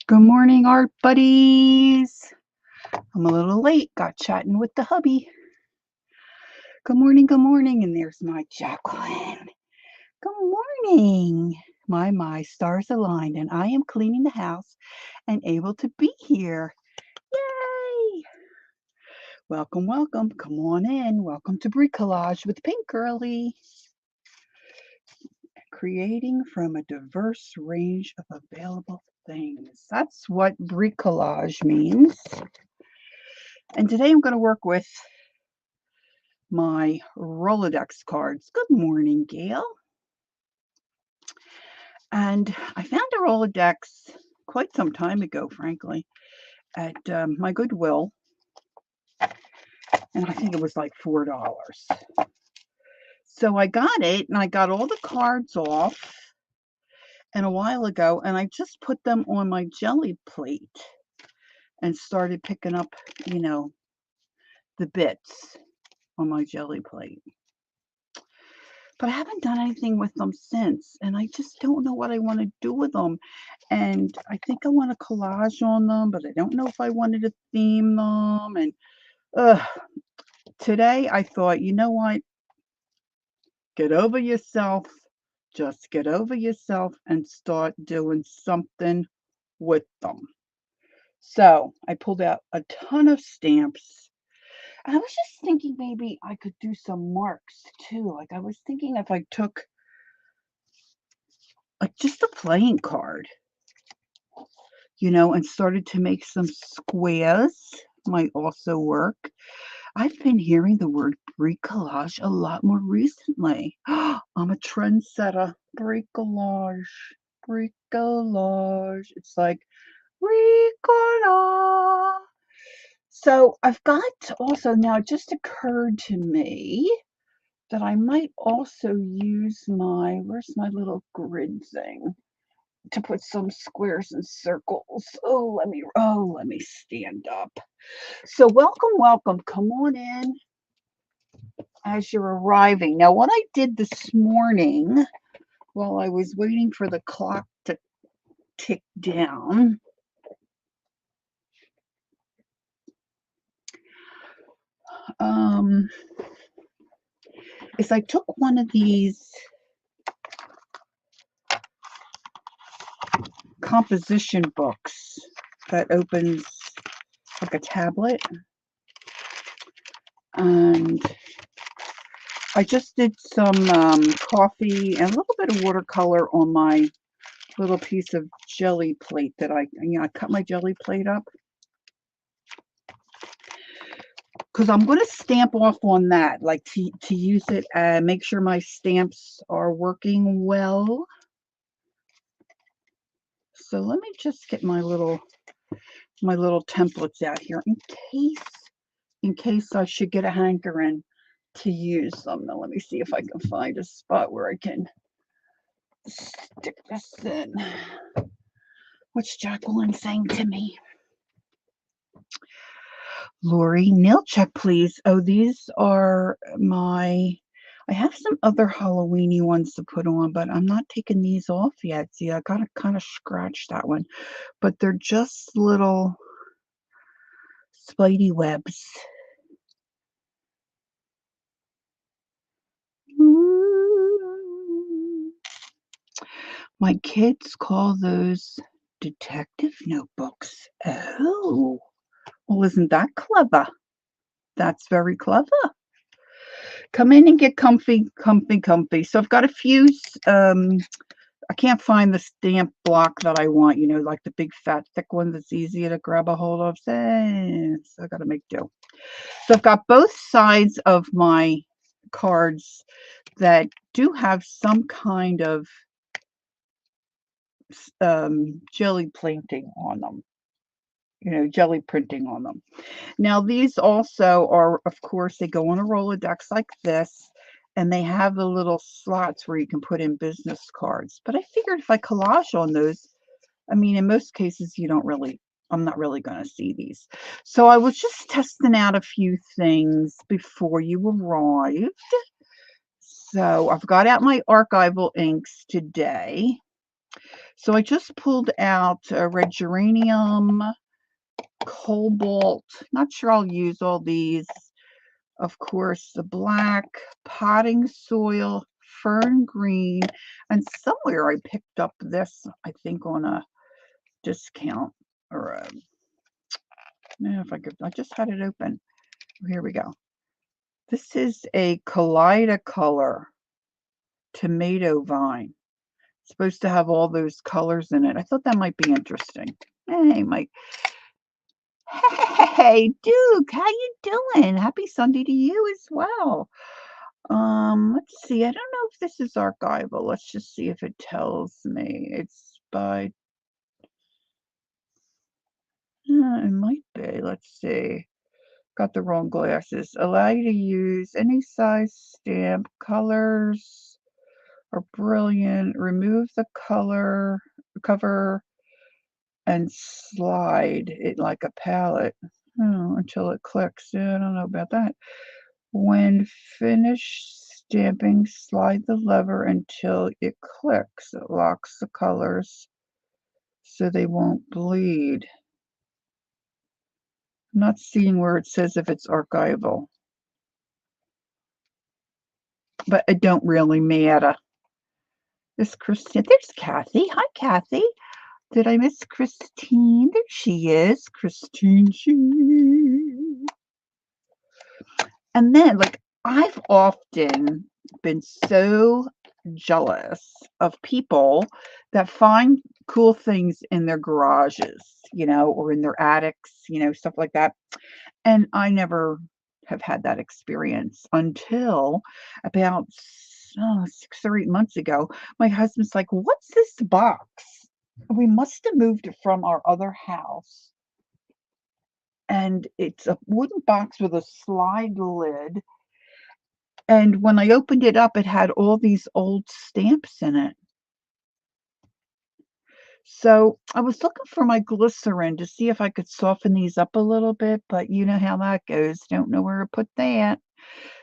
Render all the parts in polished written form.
Good morning, art buddies. I'm a little late. Got chatting with the hubby. Good morning, good morning. And there's my Jacqueline. Good morning. My stars aligned, and I am cleaning the house and able to be here. Yay! Welcome, welcome. Come on in. Welcome to Bricolage with Pink Girly. Creating from a diverse range of available things. That's what bricolage means. And today I'm going to work with my Rolodex cards. Good morning, Gail. And I found a Rolodex quite some time ago, frankly, at my Goodwill. And I think it was like $4. So I got it, and I got all the cards off and a while ago, and I just put them on my jelly plate and started picking up, the bits on my jelly plate. But I haven't done anything with them since, and I just don't know what I want to do with them. And I think I want a collage on them, but I don't know if I wanted to theme them. And today I thought, you know what? Get over yourself. Just get over yourself and start doing something with them. So I pulled out a ton of stamps. And I was just thinking maybe I could do some marks too. Like I was thinking if I took just a playing card, and started to make some squares, might also work. I've been hearing the word bricolage a lot more recently. I'm a trendsetter. Bricolage. Bricolage. It's like bricolage. So I've got also now, it just occurred to me that I might also use where's my little grid thing? To put some squares and circles. Let me stand up. So welcome, welcome. Come on in as you're arriving. Now, what I did this morning while I was waiting for the clock to tick down is I took one of these composition books that opens like a tablet, and I just did some coffee and a little bit of watercolor on my little piece of jelly plate that I cut my jelly plate up because I'm going to stamp off on that, like to use it and make sure my stamps are working well. So let me just get my little templates out here in case I should get a hankering to use them. Now let me see if I can find a spot where I can stick this in. What's Jacqueline saying to me? Lori, nail check, please. Oh, these are I have some other Halloweeny ones to put on, but I'm not taking these off yet. See, I gotta kind of scratch that one. But they're just little spidey webs. My kids call those detective notebooks. Oh, well, isn't that clever? That's very clever. Come in and get comfy, comfy, comfy. So I've got a few, I can't find the stamp block that I want, like the big fat thick one that's easier to grab a hold of. So I got to make do. So I've got both sides of my cards that do have some kind of jelly painting on them, jelly printing on them. Now these also are, of course, they go on a Rolodex like this, and they have the little slots where you can put in business cards. But I figured if I collage on those, in most cases, I'm not really going to see these. So I was just testing out a few things before you arrived. So I've got out my archival inks today. So I just pulled out red geranium, cobalt. Not sure I'll use all these. Of course, the black, potting soil, fern green, and somewhere I picked up this, I think, on a discount or a, if I could, I just had it open. Here we go. This is a Kaleidacolor tomato vine. It's supposed to have all those colors in it. I thought that might be interesting. Hey, Mike. Hey, Duke, how you doing? Happy Sunday to you as well. Let's see. I don't know if this is archival. Let's just see if it tells me. It's by, it might be. Let's see. Got the wrong glasses. Allow you to use any size stamp. Colors are brilliant. Remove the color cover and slide it like a palette until it clicks. Yeah, I don't know about that. When finished stamping, slide the lever until it clicks. It locks the colors so they won't bleed. I'm not seeing where it says if it's archival, but it don't really matter. This Christine, there's Kathy. Hi, Kathy. Did I miss Christine? There she is. Christine. And then, like, I've often been so jealous of people that find cool things in their garages, or in their attics, stuff like that. And I never have had that experience until about 6 or 8 months ago. My husband's like, "What's this box?" We must have moved it from our other house. And it's a wooden box with a slide lid. And when I opened it up, it had all these old stamps in it. So I was looking for my glycerin to see if I could soften these up a little bit, but you know how that goes. Don't know where to put that.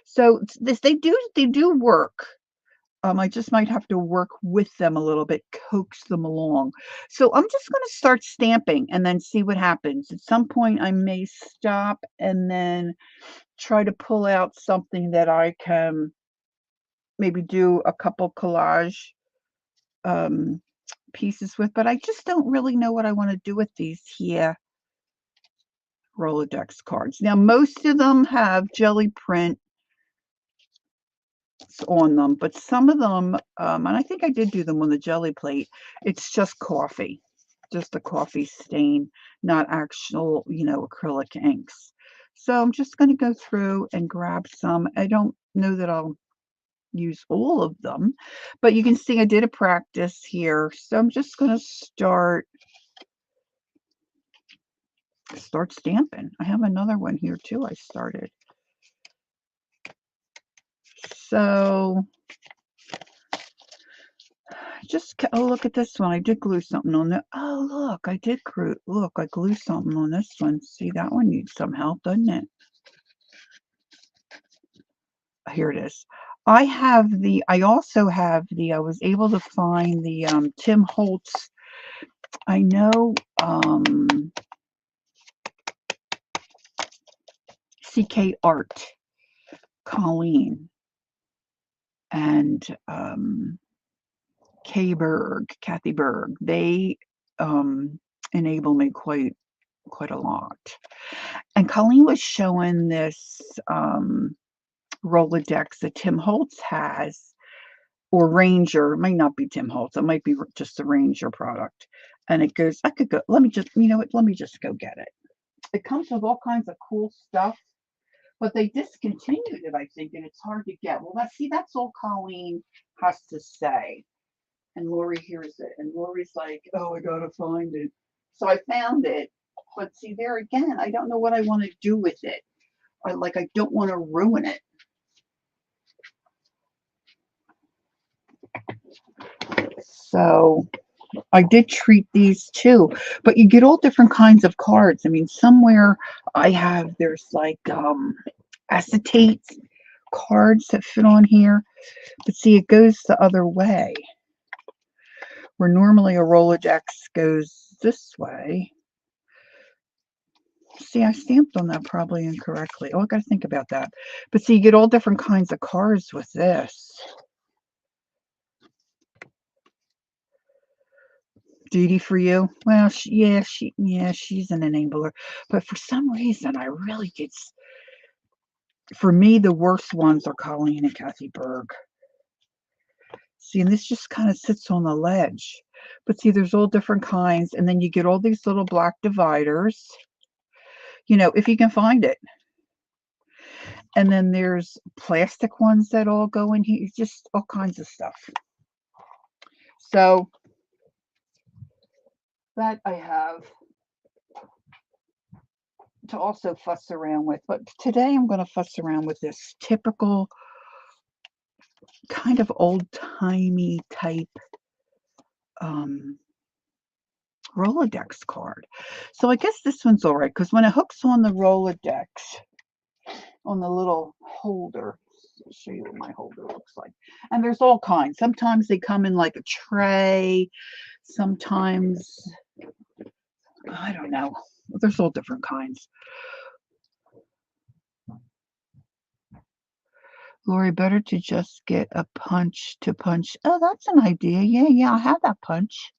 So they do work. I just might have to work with them a little bit, coax them along. So I'm just going to start stamping and then see what happens. At some point, I may stop and then try to pull out something that I can maybe do a couple collage pieces with, but I just don't really know what I want to do with these here Rolodex cards. Now, most of them have jelly print on them, but some of them, and I think I did do them on the jelly plate, it's just coffee, just a coffee stain, not actual, acrylic inks. So I'm just going to go through and grab some. I don't know that I'll use all of them, but you can see I did a practice here. So I'm just going to start stamping. I have another one here too I started. So just look at this one. I did glue something on there. Oh, look, I did I glued something on this one. See, that one needs some help, doesn't it? Here it is. I also have I was able to find the Tim Holtz. I know CK Art, Colleen, and Kathy Berg. They enable me quite a lot. And Colleen was showing this Rolodex that Tim Holtz has, or Ranger. It might not be Tim Holtz. It might be just a Ranger product. And it goes, I could go, let me just, you know what, let me just go get it. It comes with all kinds of cool stuff, but they discontinued it, I think, and it's hard to get. Well, that's all Colleen has to say. And Lori hears it, and Lori's like, "Oh, I gotta find it." So I found it, but see, there again, I don't know what I want to do with it. I don't want to ruin it. So I did treat these too, but you get all different kinds of cards. I mean, somewhere there's like acetate cards that fit on here, but see, it goes the other way. where normally a Rolodex goes this way. See, I stamped on that probably incorrectly. Oh, I got to think about that. But see, you get all different kinds of cards with this. Duty for you? Well, she's an enabler. But for some reason, I really get, for me, the worst ones are Colleen and Kathy Berg. See, and this just kind of sits on the ledge. But see, there's all different kinds. And then you get all these little black dividers, you know, if you can find it. And then there's plastic ones that all go in here, just all kinds of stuff. So that I have to also fuss around with. But today I'm going to fuss around with this typical kind of old-timey type Rolodex card. So I guess this one's all right, because when it hooks on the Rolodex, on the little holder, I'll show you what my holder looks like. And there's all kinds. Sometimes they come in like a tray. Sometimes, I don't know. There's all different kinds. Lori, better to just get a punch to punch. Oh, that's an idea. Yeah, I'll have that punch.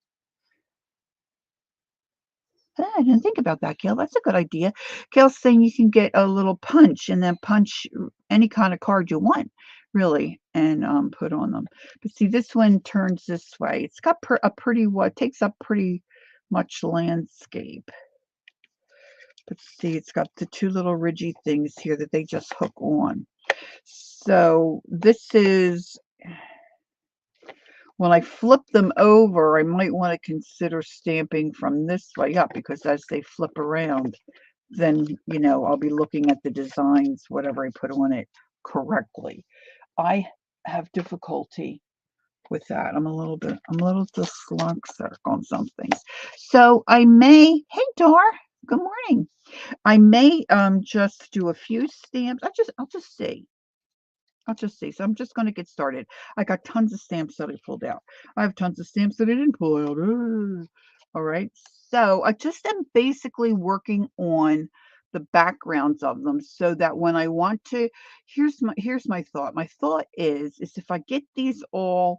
I didn't think about that, Gail. That's a good idea. Gail's saying you can get a little punch and then punch any kind of card you want, really, and put on them. But see, this one turns this way. It's got a pretty, takes up pretty much landscape. But see, it's got the two little ridgy things here that they just hook on. So this is, when I flip them over, I might want to consider stamping from this way up, because as they flip around, then, you know, I'll be looking at the designs, whatever I put on it, correctly. I have difficulty with that. I'm a little dyslexic on some things. So I may, hey Dar, good morning. I may just do a few stamps. I'll just see. So I'm just going to get started. I got tons of stamps that I pulled out. I have tons of stamps that I didn't pull out. All right. So I just am basically working on the backgrounds of them, so that when I want to, here's my thought. My thought is if I get these all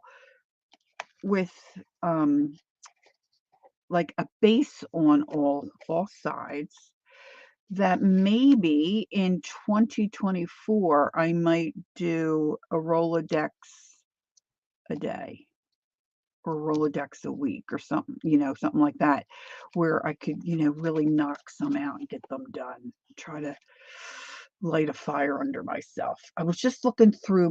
with like a base on all sides, that maybe in 2024 I might do a Rolodex a day or Rolodex a week or something, you know, something like that, where I could, you know, really knock some out and get them done. Try to light a fire under myself. I was just looking through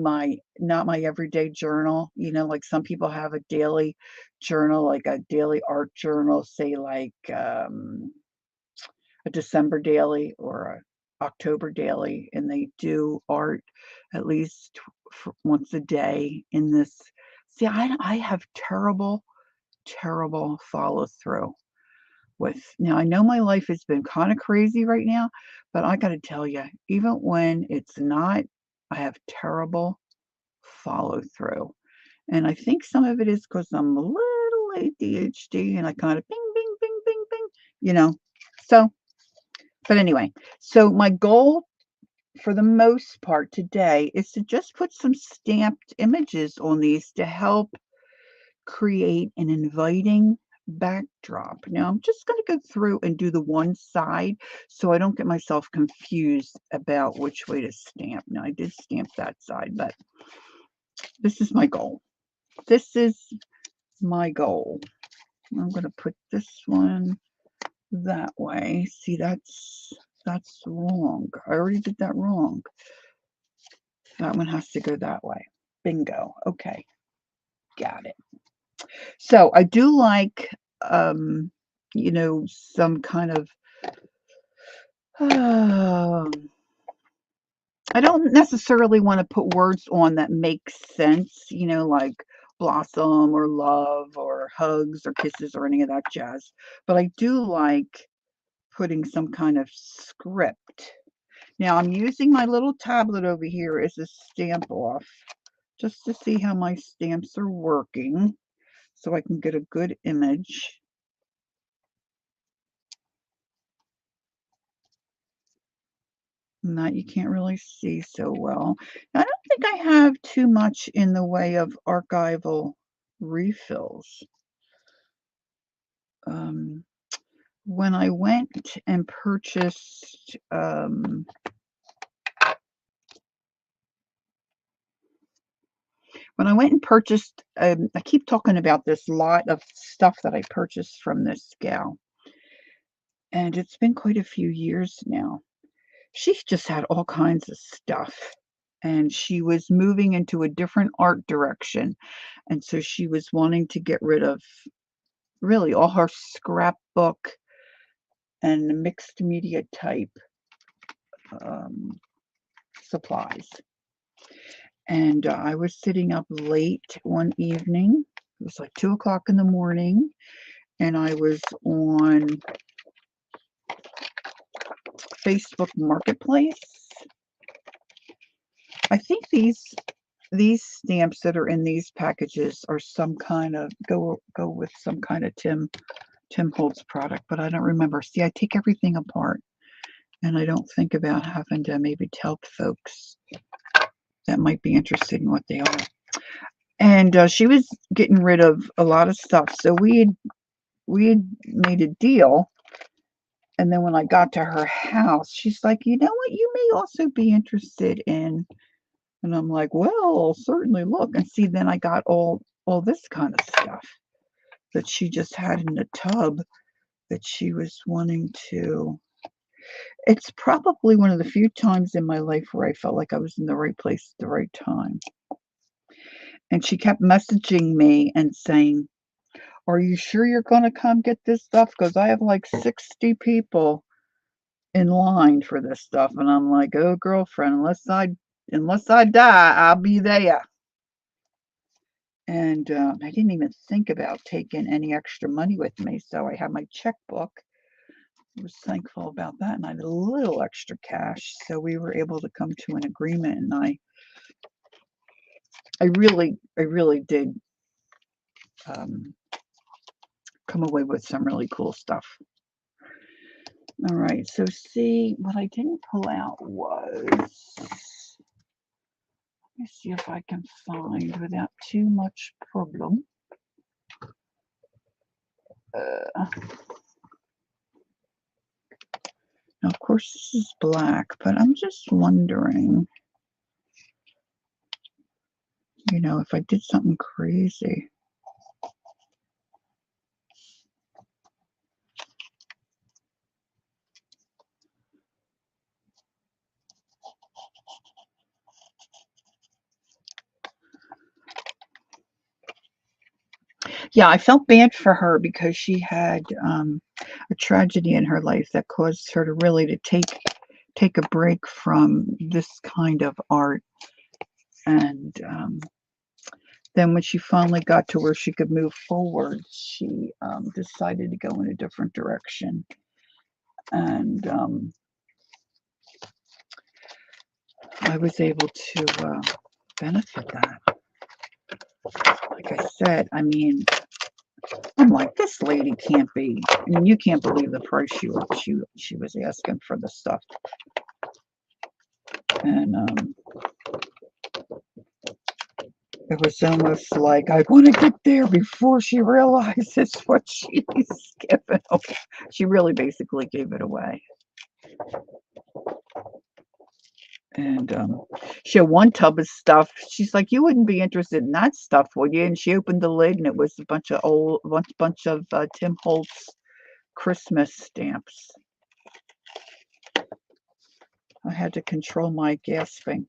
not my everyday journal, you know, like some people have a daily journal, like a daily art journal, say like a December daily or a October daily, and they do art at least once a day in this. See, I have terrible follow through with, now I know my life has been kind of crazy right now, but I got to tell you, even when it's not, I have terrible follow through. And I think some of it is because I'm a little ADHD and I kind of bing, bing, bing, bing, bing, you know. So, but anyway, so my goal for the most part today is to just put some stamped images on these to help create an inviting backdrop. Now I'm just going to go through and do the one side so I don't get myself confused about which way to stamp. Now I did stamp that side, but this is my goal. This is my goal. I'm going to put this one that way. See, that's wrong. I already did that wrong. That one has to go that way. Bingo. Okay. Got it. So I do like, you know, some kind of, I don't necessarily want to put words on that make sense, you know, like blossom or love or hugs or kisses or any of that jazz. But I do like putting some kind of script. Now I'm using my little tablet over here as a stamp off, just to see how my stamps are working. so I can get a good image. And that you can't really see so well. I don't think I have too much in the way of archival refills. Um, when I went and purchased, I keep talking about this lot of stuff that I purchased from this gal, and it's been quite a few years now. She just had all kinds of stuff, and she was moving into a different art direction, and so she was wanting to get rid of really all her scrapbook and mixed media type um, supplies. And I was sitting up late one evening. It was like 2 o'clock in the morning, and I was on Facebook Marketplace. I think these stamps that are in these packages are some kind of go with some kind of Tim Holtz product, but I don't remember. See, I take everything apart, and I don't think about having to maybe tell folks that might be interested in what they are. And she was getting rid of a lot of stuff, so we had made a deal. And then when I got to her house, she's like, you know what, you may also be interested in. And I'm like, well, I'll certainly look. And see, then I got all this kind of stuff that she just had in the tub that she was wanting to. It's probably one of the few times in my life where I felt like I was in the right place at the right time. And she kept messaging me and saying, are you sure you're going to come get this stuff? Because I have like 60 people in line for this stuff. And I'm like, oh, girlfriend, unless I die, I'll be there. And I didn't even think about taking any extra money with me. So I had my checkbook. I was thankful about that. And I had a little extra cash. So we were able to come to an agreement. And I really did come away with some really cool stuff. All right, so see, what I didn't pull out was, let me see if I can find without too much problem. Now, of course, this is black, but I'm just wondering, if I did something crazy. Yeah, I felt bad for her because she had a tragedy in her life that caused her to really to take a break from this kind of art. And then when she finally got to where she could move forward, she decided to go in a different direction. And I was able to benefit that. Like I said, I'm like, this lady can't be. You can't believe the price she was asking for the stuff. And it was almost like I want to get there before she realizes what she's given away. She really basically gave it away. And she had one tub of stuff. She's like, "You wouldn't be interested in that stuff, would you?" And she opened the lid, and it was a bunch of Tim Holtz Christmas stamps. I had to control my gasping.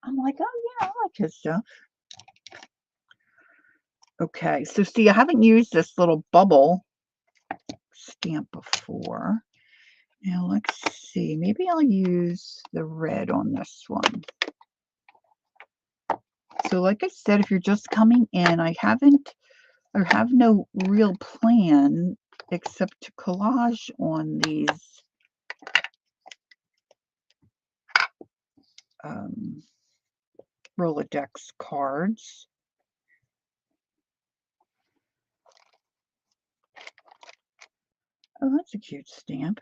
I'm like, "Oh yeah, I like his stuff." Okay, so see, I haven't used this little bubble stamp before. Now let's see. Maybe I'll use the red on this one. So, like I said, if you're just coming in, I have no real plan except to collage on these Rolodex cards. Oh, that's a cute stamp.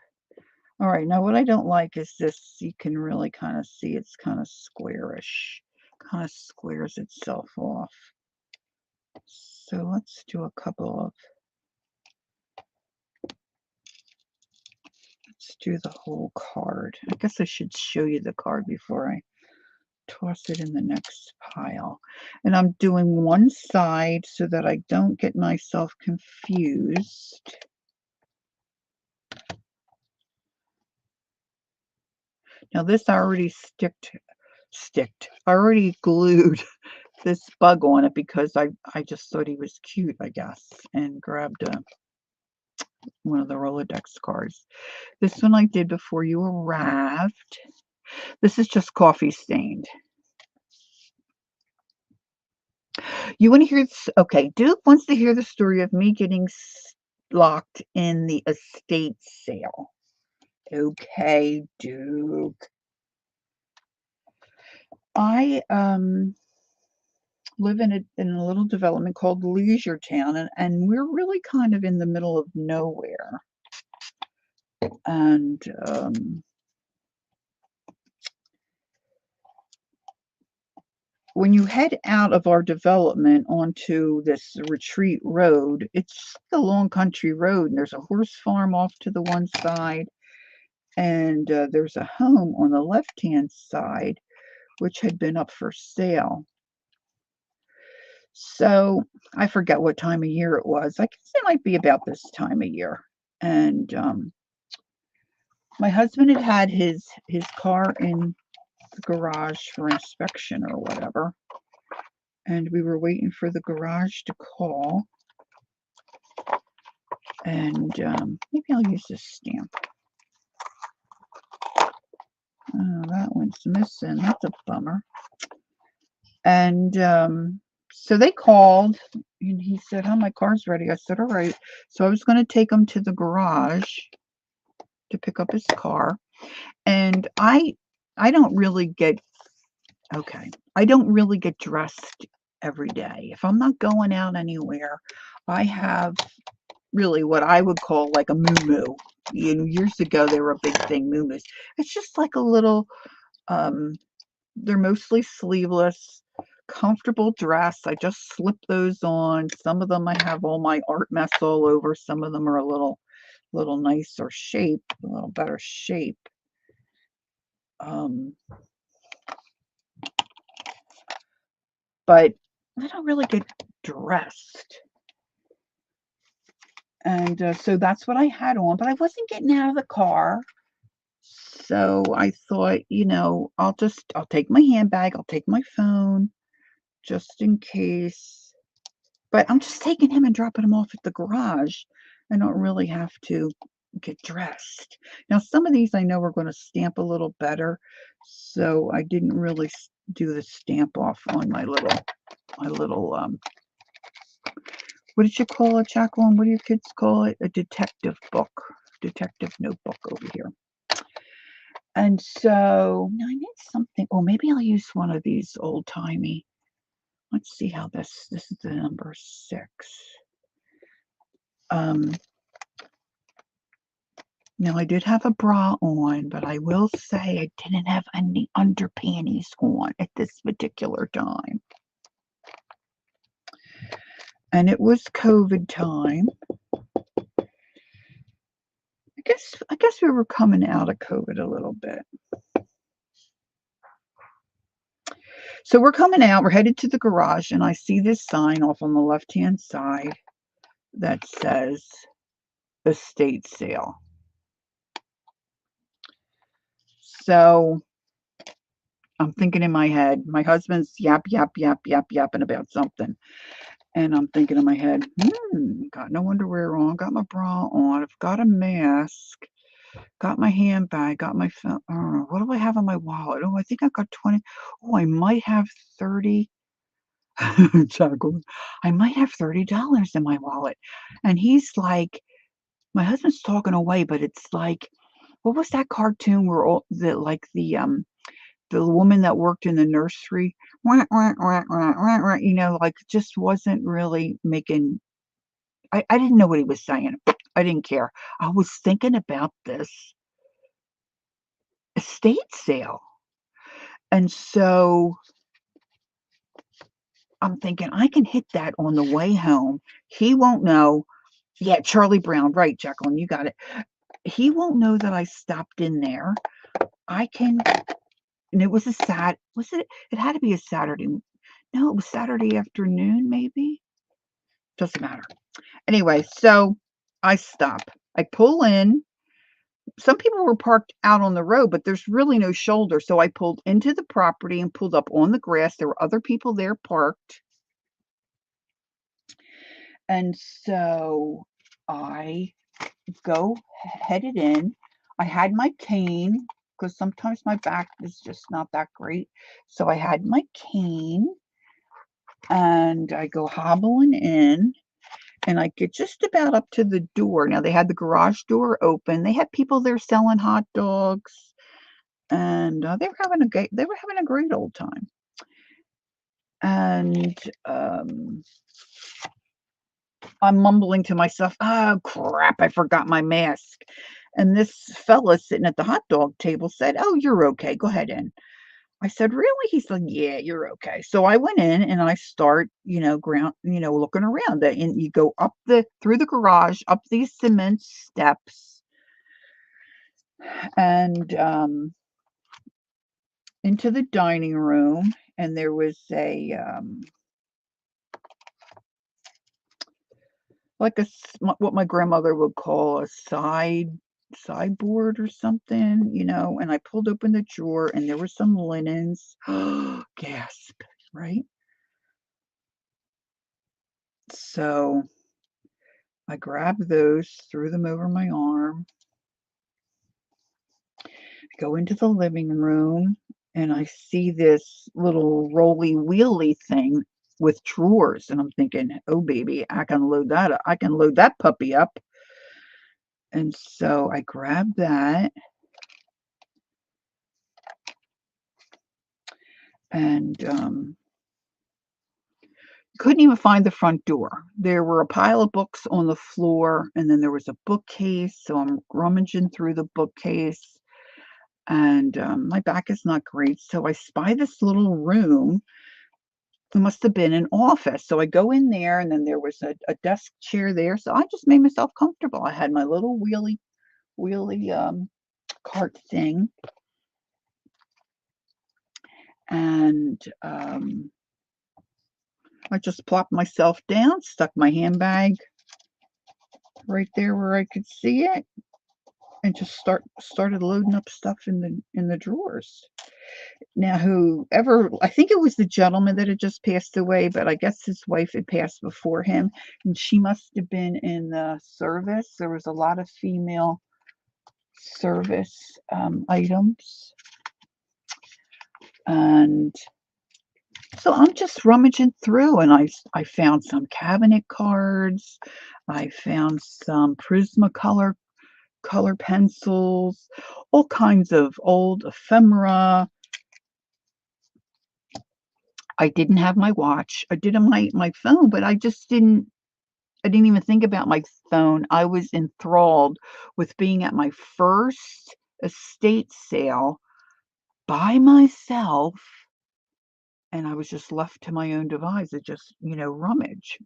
All right, now what I don't like is this. You can really kind of see it's kind of squarish. Kind of squares itself off. So let's do a couple of, let's do the whole card. I guess I should show you the card before I toss it in the next pile. And I'm doing one side so that I don't get myself confused. Now this I already I already glued this bug on it because I just thought he was cute, I guess, and grabbed one of the Rolodex cards. This one I did before you arrived. This is just coffee stained. You want to hear this? Okay, Duke wants to hear the story of me getting locked in the estate sale. Okay, Duke. I live in a little development called Leisure Town, and we're really kind of in the middle of nowhere. And when you head out of our development onto this retreat road, it's a long country road, and there's a horse farm off to the one side, and there's a home on the left-hand side, which had been up for sale. So I forget what time of year it was. I guess it might be about this time of year. And my husband had his car in the garage for inspection or whatever. And we were waiting for the garage to call. And maybe I'll use this stamp. Oh, that one's missing. That's a bummer. And so they called, and he said, "Oh, my car's ready." I said, "All right." So I was going to take him to the garage to pick up his car. And I don't really get, okay, I don't really get dressed every day. If I'm not going out anywhere, I have really what I would call like a moo-moo. You know, years ago, they were a big thing, moo-moos. It's just like a little, they're mostly sleeveless, comfortable dress. I just slip those on. Some of them I have all my art mess all over. Some of them are a little nicer shape, a little better shape. But I don't really get dressed. And so that's what I had on, but I wasn't getting out of the car. So I thought, you know, I'll take my handbag, I'll take my phone, just in case. But I'm just taking him and dropping him off at the garage. I don't really have to get dressed. Now, some of these I know are going to stamp a little better, so I didn't really do the stamp off on my little what did you call it, Jacqueline? What do your kids call it? A detective book, detective notebook over here. And so now I need something. Oh, maybe I'll use one of these old timey. Let's see how this is the number 6. Now I did have a bra on, but I will say I didn't have any underpanties on at this particular time. And it was COVID time. I guess we were coming out of COVID a little bit. So we're coming out, we're headed to the garage, and I see this sign off on the left-hand side that says estate sale. So I'm thinking in my head, my husband's yapping about something. And I'm thinking in my head, got no underwear on, got my bra on, I've got a mask, got my handbag, got my phone. What do I have in my wallet? Oh, I think I've got 20. Oh, I might have 30. I might have $30 in my wallet. And he's like, my husband's talking away, but it's like, what was that cartoon where the woman that worked in the nursery, you know, like just wasn't really making, I didn't know what he was saying. I didn't care. I was thinking about this estate sale. And so I'm thinking I can hit that on the way home. He won't know. Yeah, Charlie Brown. Right, Jacqueline, you got it. He won't know that I stopped in there. I can, and it was was it? It had to be a Saturday. No, it was Saturday afternoon, maybe. Doesn't matter. Anyway, so I stop. I pull in. Some people were parked out on the road, but there's really no shoulder. So I pulled into the property and pulled up on the grass. There were other people there parked. And so I headed in. I had my cane because sometimes my back is just not that great. So I had my cane and I go hobbling in and I get just about up to the door. Now they had the garage door open. They had people there selling hot dogs and they were having a great old time. And I'm mumbling to myself, "Oh, crap, I forgot my mask." And this fella sitting at the hot dog table said, "Oh, you're okay. Go ahead in." I said, "Really?" He said, "Yeah, you're okay." So I went in and I start, looking around. And you go through the garage, up these cement steps, and into the dining room. And there was what my grandmother would call a sideboard or something, and I pulled open the drawer and there were some linens. Gasp, right? So I grabbed those, threw them over my arm, go into the living room, and I see this little roly wheelie thing with drawers, and I'm thinking, "Oh baby, I can load that up. I can load that puppy up." And so I grabbed that and couldn't even find the front door. There were a pile of books on the floor, and then there was a bookcase. So I'm rummaging through the bookcase, and my back is not great. So I spy this little room. It must have been an office. So I go in there, and then there was a desk chair there. So I just made myself comfortable. I had my little wheelie cart thing, and I just plopped myself down, stuck my handbag right there where I could see it, and just started loading up stuff in the drawers. Now, whoever, I think it was the gentleman that had just passed away, but I guess his wife had passed before him, and she must have been in the service. There was a lot of female service items, and so I'm just rummaging through, and I found some cabinet cards. I found some Prismacolor color pencils, all kinds of old ephemera. I didn't have my watch. I did on my phone, but I didn't even think about my phone. I was enthralled with being at my first estate sale by myself, and I was just left to my own device to just, rummage.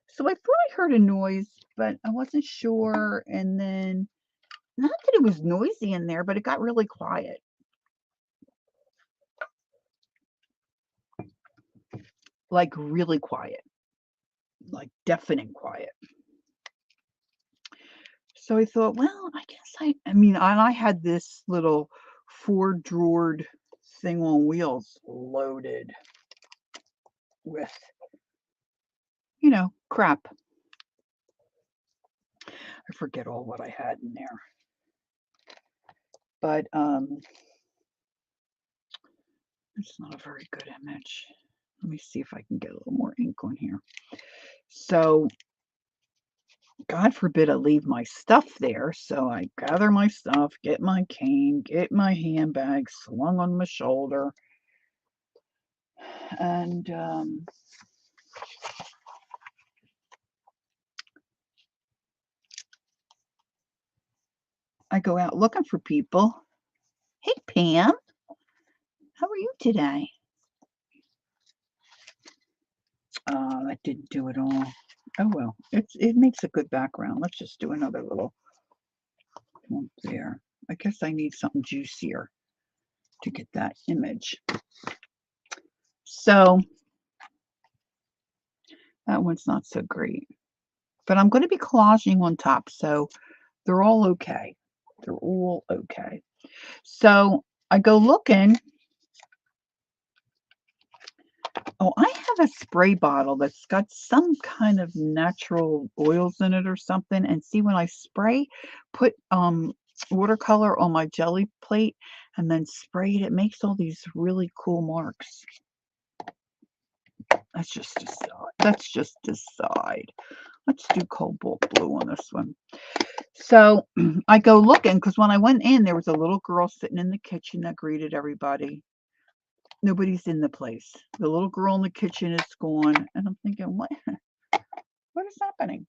So I thought I heard a noise, but I wasn't sure. And then, not that it was noisy in there, but it got really quiet, like really quiet, like deafening quiet. So I thought, well, I guess I mean, and I had this little four-drawered thing on wheels loaded with, crap. I forget all what I had in there. But it's not a very good image. Let me see if I can get a little more ink on here. So God forbid I leave my stuff there. So I gather my stuff, get my cane, get my handbag slung on my shoulder, and I go out looking for people. Hey, Pam, how are you today? That didn't do it all. Oh well, it makes a good background. Let's just do another little one there. I guess I need something juicier to get that image. So that one's not so great. But I'm going to be collaging on top, so they're all okay. They're all okay. So I go looking. Oh, I have a spray bottle that's got some kind of natural oils in it or something. And see, when I spray, put watercolor on my jelly plate and then spray it, it makes all these really cool marks. That's just a side. That's just a side. Let's do cobalt blue on this one. So I go looking because when I went in, there was a little girl sitting in the kitchen that greeted everybody. Nobody's in the place. The little girl in the kitchen is gone. And I'm thinking, what is happening?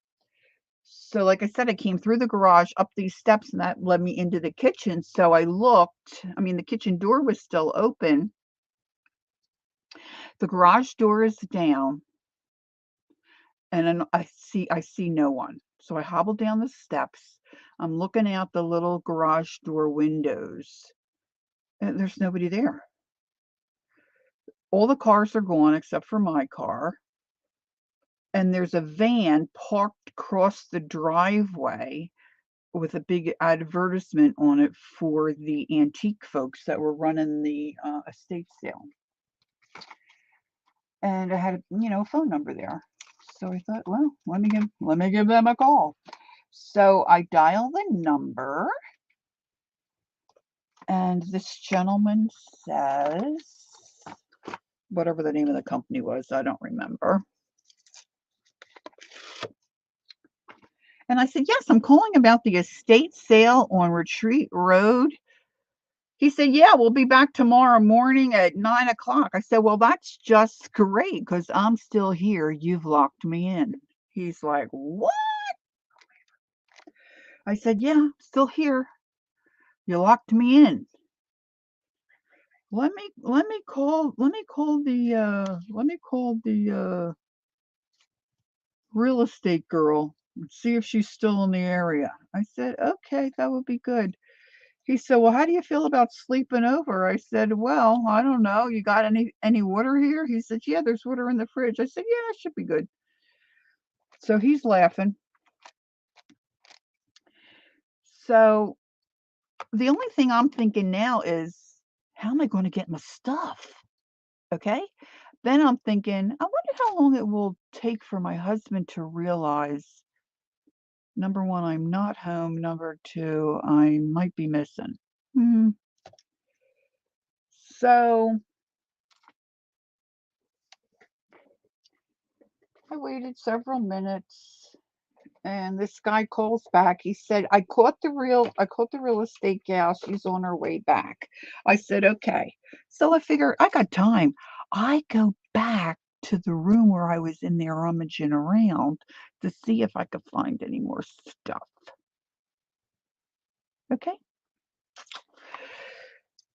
So like I said, I came through the garage up these steps and that led me into the kitchen. So I looked, I mean, the kitchen door was still open. The garage door is down and then I see no one. So I hobbled down the steps. I'm looking out the little garage door windows and there's nobody there. All the cars are gone except for my car. And there's a van parked across the driveway with a big advertisement on it for the antique folks that were running the estate sale. And I had, a phone number there. So I thought, well, let me give them a call. So I dial the number, and this gentleman says, whatever the name of the company was, I don't remember. And I said, yes, I'm calling about the estate sale on Retreat Road. He said, yeah, we'll be back tomorrow morning at 9 o'clock. I said, well, that's just great because I'm still here. You've locked me in. He's like, what? I said, yeah, still here. You locked me in. Let me call the real estate girl and see if she's still in the area. I said, okay, that would be good. He said, well, how do you feel about sleeping over? I said, well, I don't know. You got any water here? He said, yeah, there's water in the fridge. I said, yeah, it should be good. So he's laughing. So the only thing I'm thinking now is, how am I going to get my stuff? Okay. Then I'm thinking, I wonder how long it will take for my husband to realize, number one, I'm not home. Number two, I might be missing. So I waited several minutes and this guy calls back. He said, I caught the real estate gal. She's on her way back. I said, okay. So I figure I got time. I go back to the room where I was in there rummaging around to see if I could find any more stuff. Okay.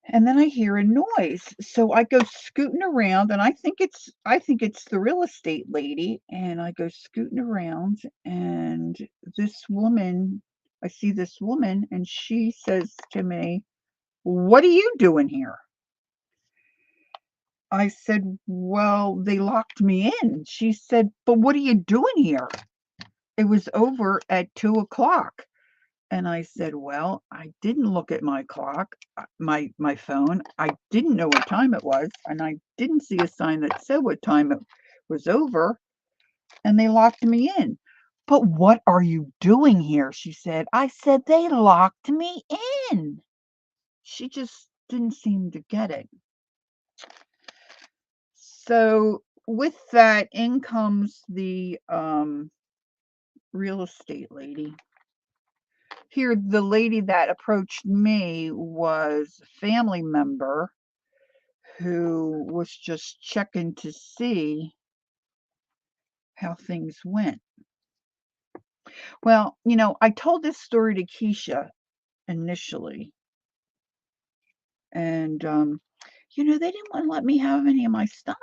And then I hear a noise. So I go scooting around and I think it's the real estate lady. And I go scooting around and I see this woman and she says to me, what are you doing here? I said, well, they locked me in. She said, but what are you doing here? It was over at 2 o'clock. And I said, well, I didn't look at my clock, my phone. I didn't know what time it was, and I didn't see a sign that said what time it was over, and they locked me in. But what are you doing here? She said. I said, they locked me in. She just didn't seem to get it. So with that, in comes the real estate lady. Here, the lady that approached me was a family member who was just checking to see how things went. Well, I told this story to Keisha initially. And, they didn't want to let me have any of my stuff.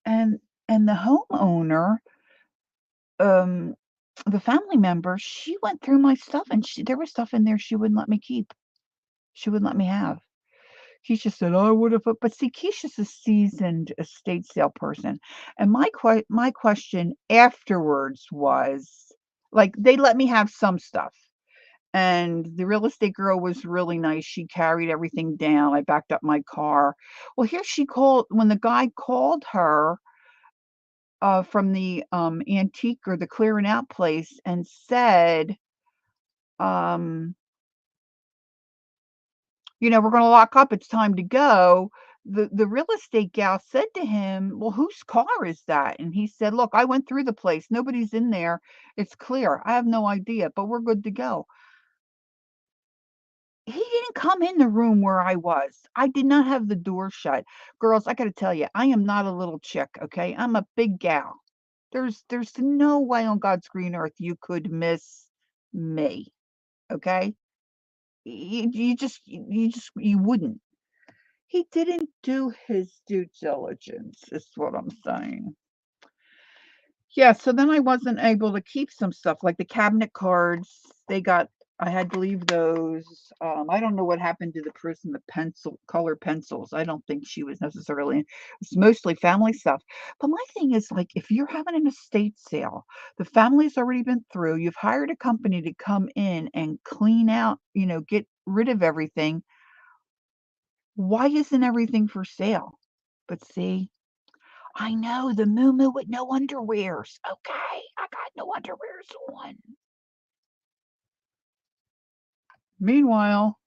And the homeowner, um, the family member, she went through my stuff and there was stuff in there she wouldn't let me keep. She wouldn't let me have. Keisha said, "I would have," but see, Keisha's a seasoned estate sale person, and my question afterwards was, like, they let me have some stuff, and the real estate girl was really nice. She carried everything down. I backed up my car. Well, here she called when the guy called her from the antique or the clearing out place and said, um, we're going to lock up. It's time to go. The real estate gal said to him, "Well, whose car is that?" And he said, "Look, I went through the place. Nobody's in there. It's clear. I have no idea, but we're good to go." He didn't come in the room where I was. I did not have the door shut. Girls, I got to tell you, I am not a little chick, okay? I'm a big gal. There's no way on God's green earth you could miss me, okay? You wouldn't. He didn't do his due diligence, is what I'm saying. Yeah, so then I wasn't able to keep some stuff, like the cabinet cards, I had to leave those. I don't know what happened to the person, the color pencils. I don't think she was necessarily it's mostly family stuff. But my thing is, like, if you're having an estate sale, the family's already been through, you've hired a company to come in and clean out, get rid of everything. Why isn't everything for sale? But see, I know the moo with no underwears. Okay, I got no underwears on. Meanwhile,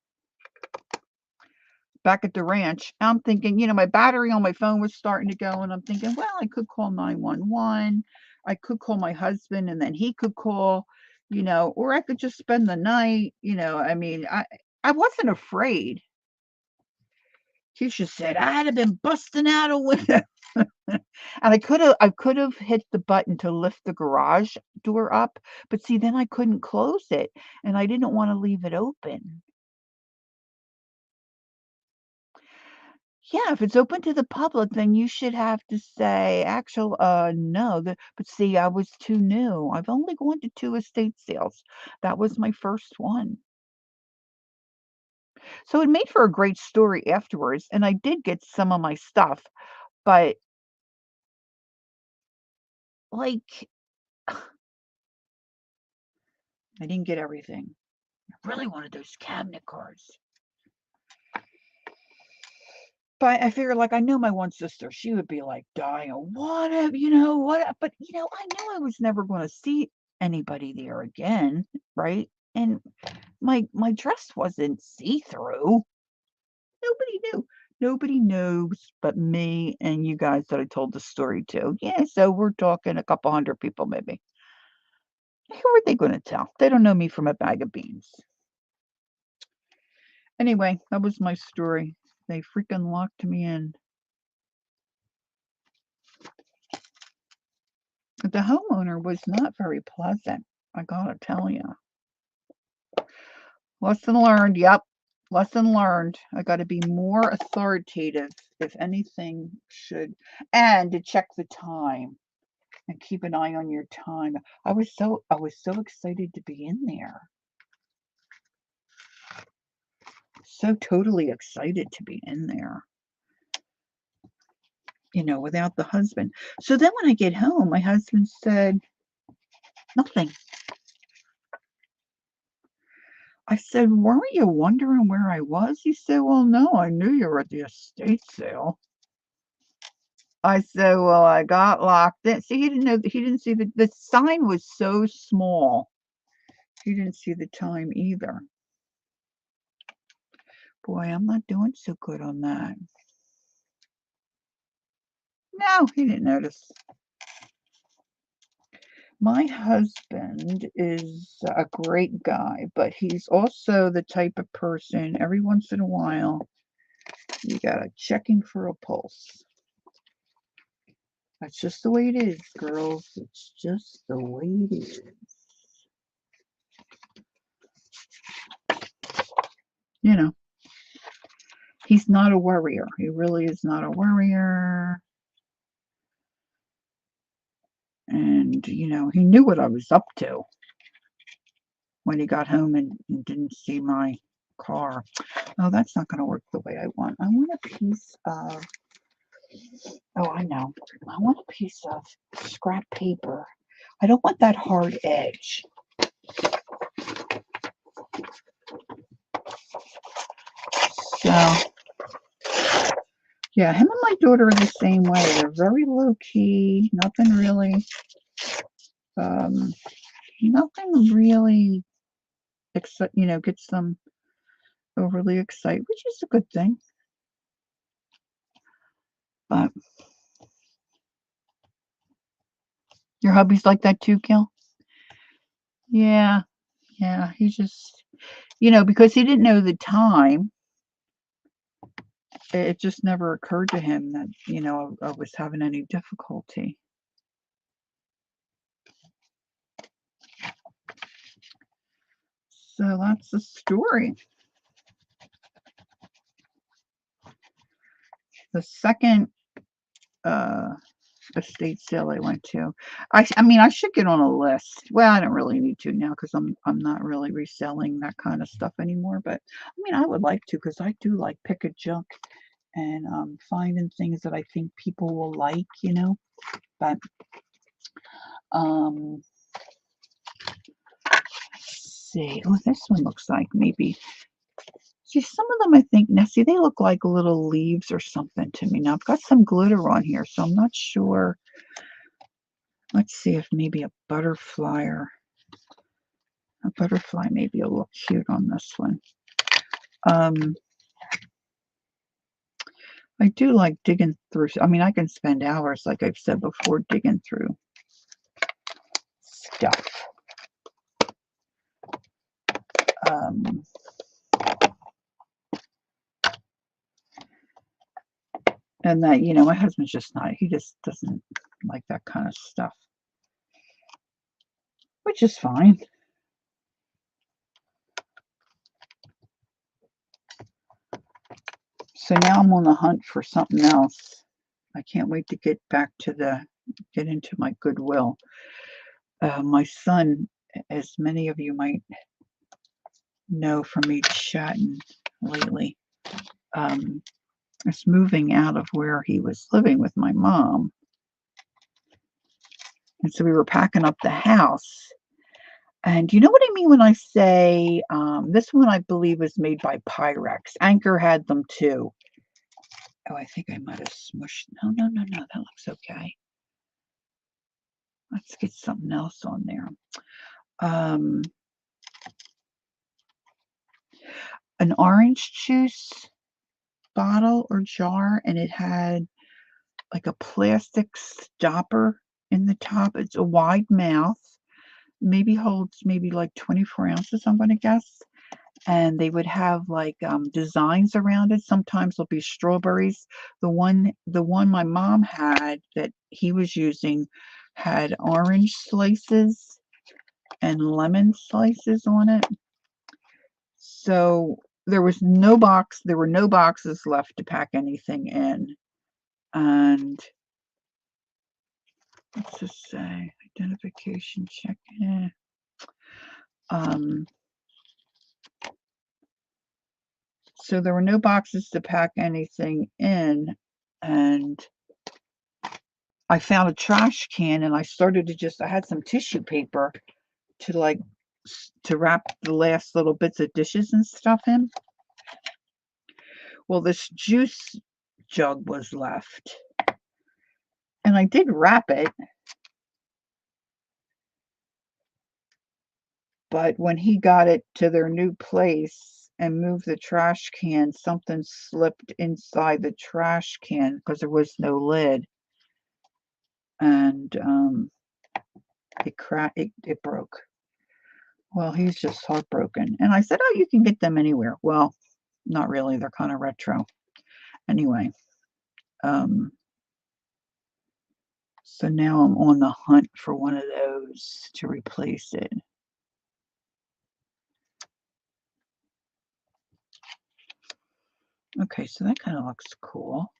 back at the ranch, I'm thinking, my battery on my phone was starting to go, and I'm thinking, well, I could call 911. I could call my husband, and then he could call, or I could just spend the night. I mean, I wasn't afraid. Keisha said I'd have been busting out a window. And I could have hit the button to lift the garage door up, but see, then I couldn't close it, and I didn't want to leave it open. Yeah, if it's open to the public, then you should have to say, actual, no. But see, I was too new. I've only gone to two estate sales. That was my first one. So it made for a great story afterwards, and I did get some of my stuff, but like, I didn't get everything. I really wanted those cabinet cards. But I figured, like, I know my one sister, she would be like dying. What have what? But I knew I was never going to see anybody there again, right? And my dress wasn't see through. Nobody knew. Nobody knows but me and you guys that I told the story to. Yeah, so we're talking a couple hundred people, maybe. Who are they going to tell? They don't know me from a bag of beans. Anyway, that was my story. They freaking locked me in. The homeowner was not very pleasant, I gotta tell you. Lesson learned, yep. Lesson learned. I gotta be more authoritative if anything should, and to check the time and keep an eye on your time. I was so excited to be in there. So totally excited to be in there, without the husband. So then when I get home, my husband said, nothing. I said, "Weren't you wondering where I was?" He said, "Well, no, I knew you were at the estate sale." I said, "Well, I got locked in." See, he didn't know he didn't see the sign was so small. He didn't see the time either. Boy, I'm not doing so good on that. No, he didn't notice. My husband is a great guy, but he's also the type of person every once in a while you gotta check him for a pulse. That's just the way it is, girls. It's just the way it is. You know, he's not a worrier. He really is not a worrier. And, you know, he knew what I was up to when he got home and didn't see my car. Oh, that's not going to work the way I want. I want a piece of, oh, I know. I want a piece of scrap paper. I don't want that hard edge. So, yeah, him and my daughter are the same way. They're very low key. Um, nothing really, you know, gets them overly excited, which is a good thing. But your hubby's like that too, Gil? Yeah, yeah. He just, you know, because he didn't know the time, it just never occurred to him that, you know, I was having any difficulty. So that's the story. The second estate sale I went to, I mean, I should get on a list. Well, I don't really need to now because I'm not really reselling that kind of stuff anymore. But I mean, I would like to because I do like pick a junk and finding things that I think people will like, you know. But let's see. Oh, this one looks like maybe. See, some of them I think, now see, they look like little leaves or something to me. Now, I've got some glitter on here, so I'm not sure. Let's see if maybe a butterfly maybe will look cute on this one. I do like digging through. I mean, I can spend hours, like I've said before, digging through stuff. And that, you know, my husband's just not, he just doesn't like that kind of stuff, which is fine. So now I'm on the hunt for something else. I can't wait to get into my Goodwill. My son, as many of you might know from me chatting lately, is moving out of where he was living with my mom. And so we were packing up the house. And you know what I mean when I say this one, I believe, was made by Pyrex. Anchor had them too. Oh, I think I might have smushed. No. That looks okay. Let's get something else on there. An orange juice bottle or jar, and it had like a plastic stopper in the top. It's a wide mouth. Maybe holds maybe like 24 ounces, I'm going to guess. And they would have like designs around it. Sometimes there'll be strawberries. The one my mom had that he was using had orange slices and lemon slices on it. So there were no boxes left to pack anything in. And let's just say identification check. So there were no boxes to pack anything in, and I found a trash can, and I had some tissue paper to wrap the last little bits of dishes and stuff in. Well, this juice jug was left, and I did wrap it, but when he got it to their new place and moved the trash can, something slipped inside the trash can because there was no lid, and it broke. Well, he's just heartbroken. And I said, oh, you can get them anywhere. Well, not really. They're kind of retro. Anyway, so now I'm on the hunt for one of those to replace it. Okay, so that kind of looks cool.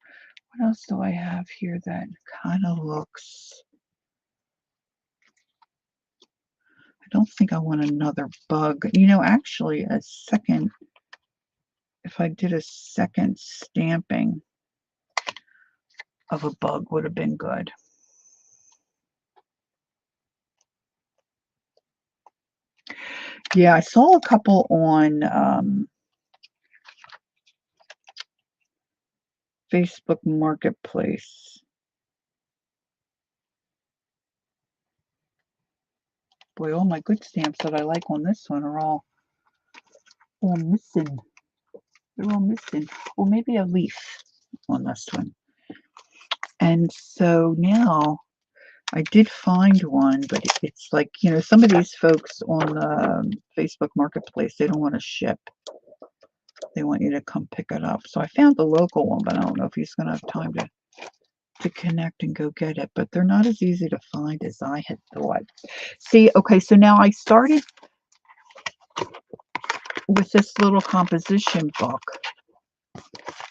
What else do I have here that kind of looks... I don't think I want another bug. You know, actually, a second... If I did a second stamping of a bug would have been good. Yeah, I saw a couple on Facebook Marketplace. Boy, all my good stamps that I like on this one are all missing. They're all missing. Or maybe a leaf on this one. And so now I did find one, but it's like, you know, some of these folks on the Facebook Marketplace, they don't want to ship. They want you to come pick it up. So I found the local one, but I don't know if he's going to have time to connect and go get it. But they're not as easy to find as I had thought. See, okay, so now I started with this little composition book.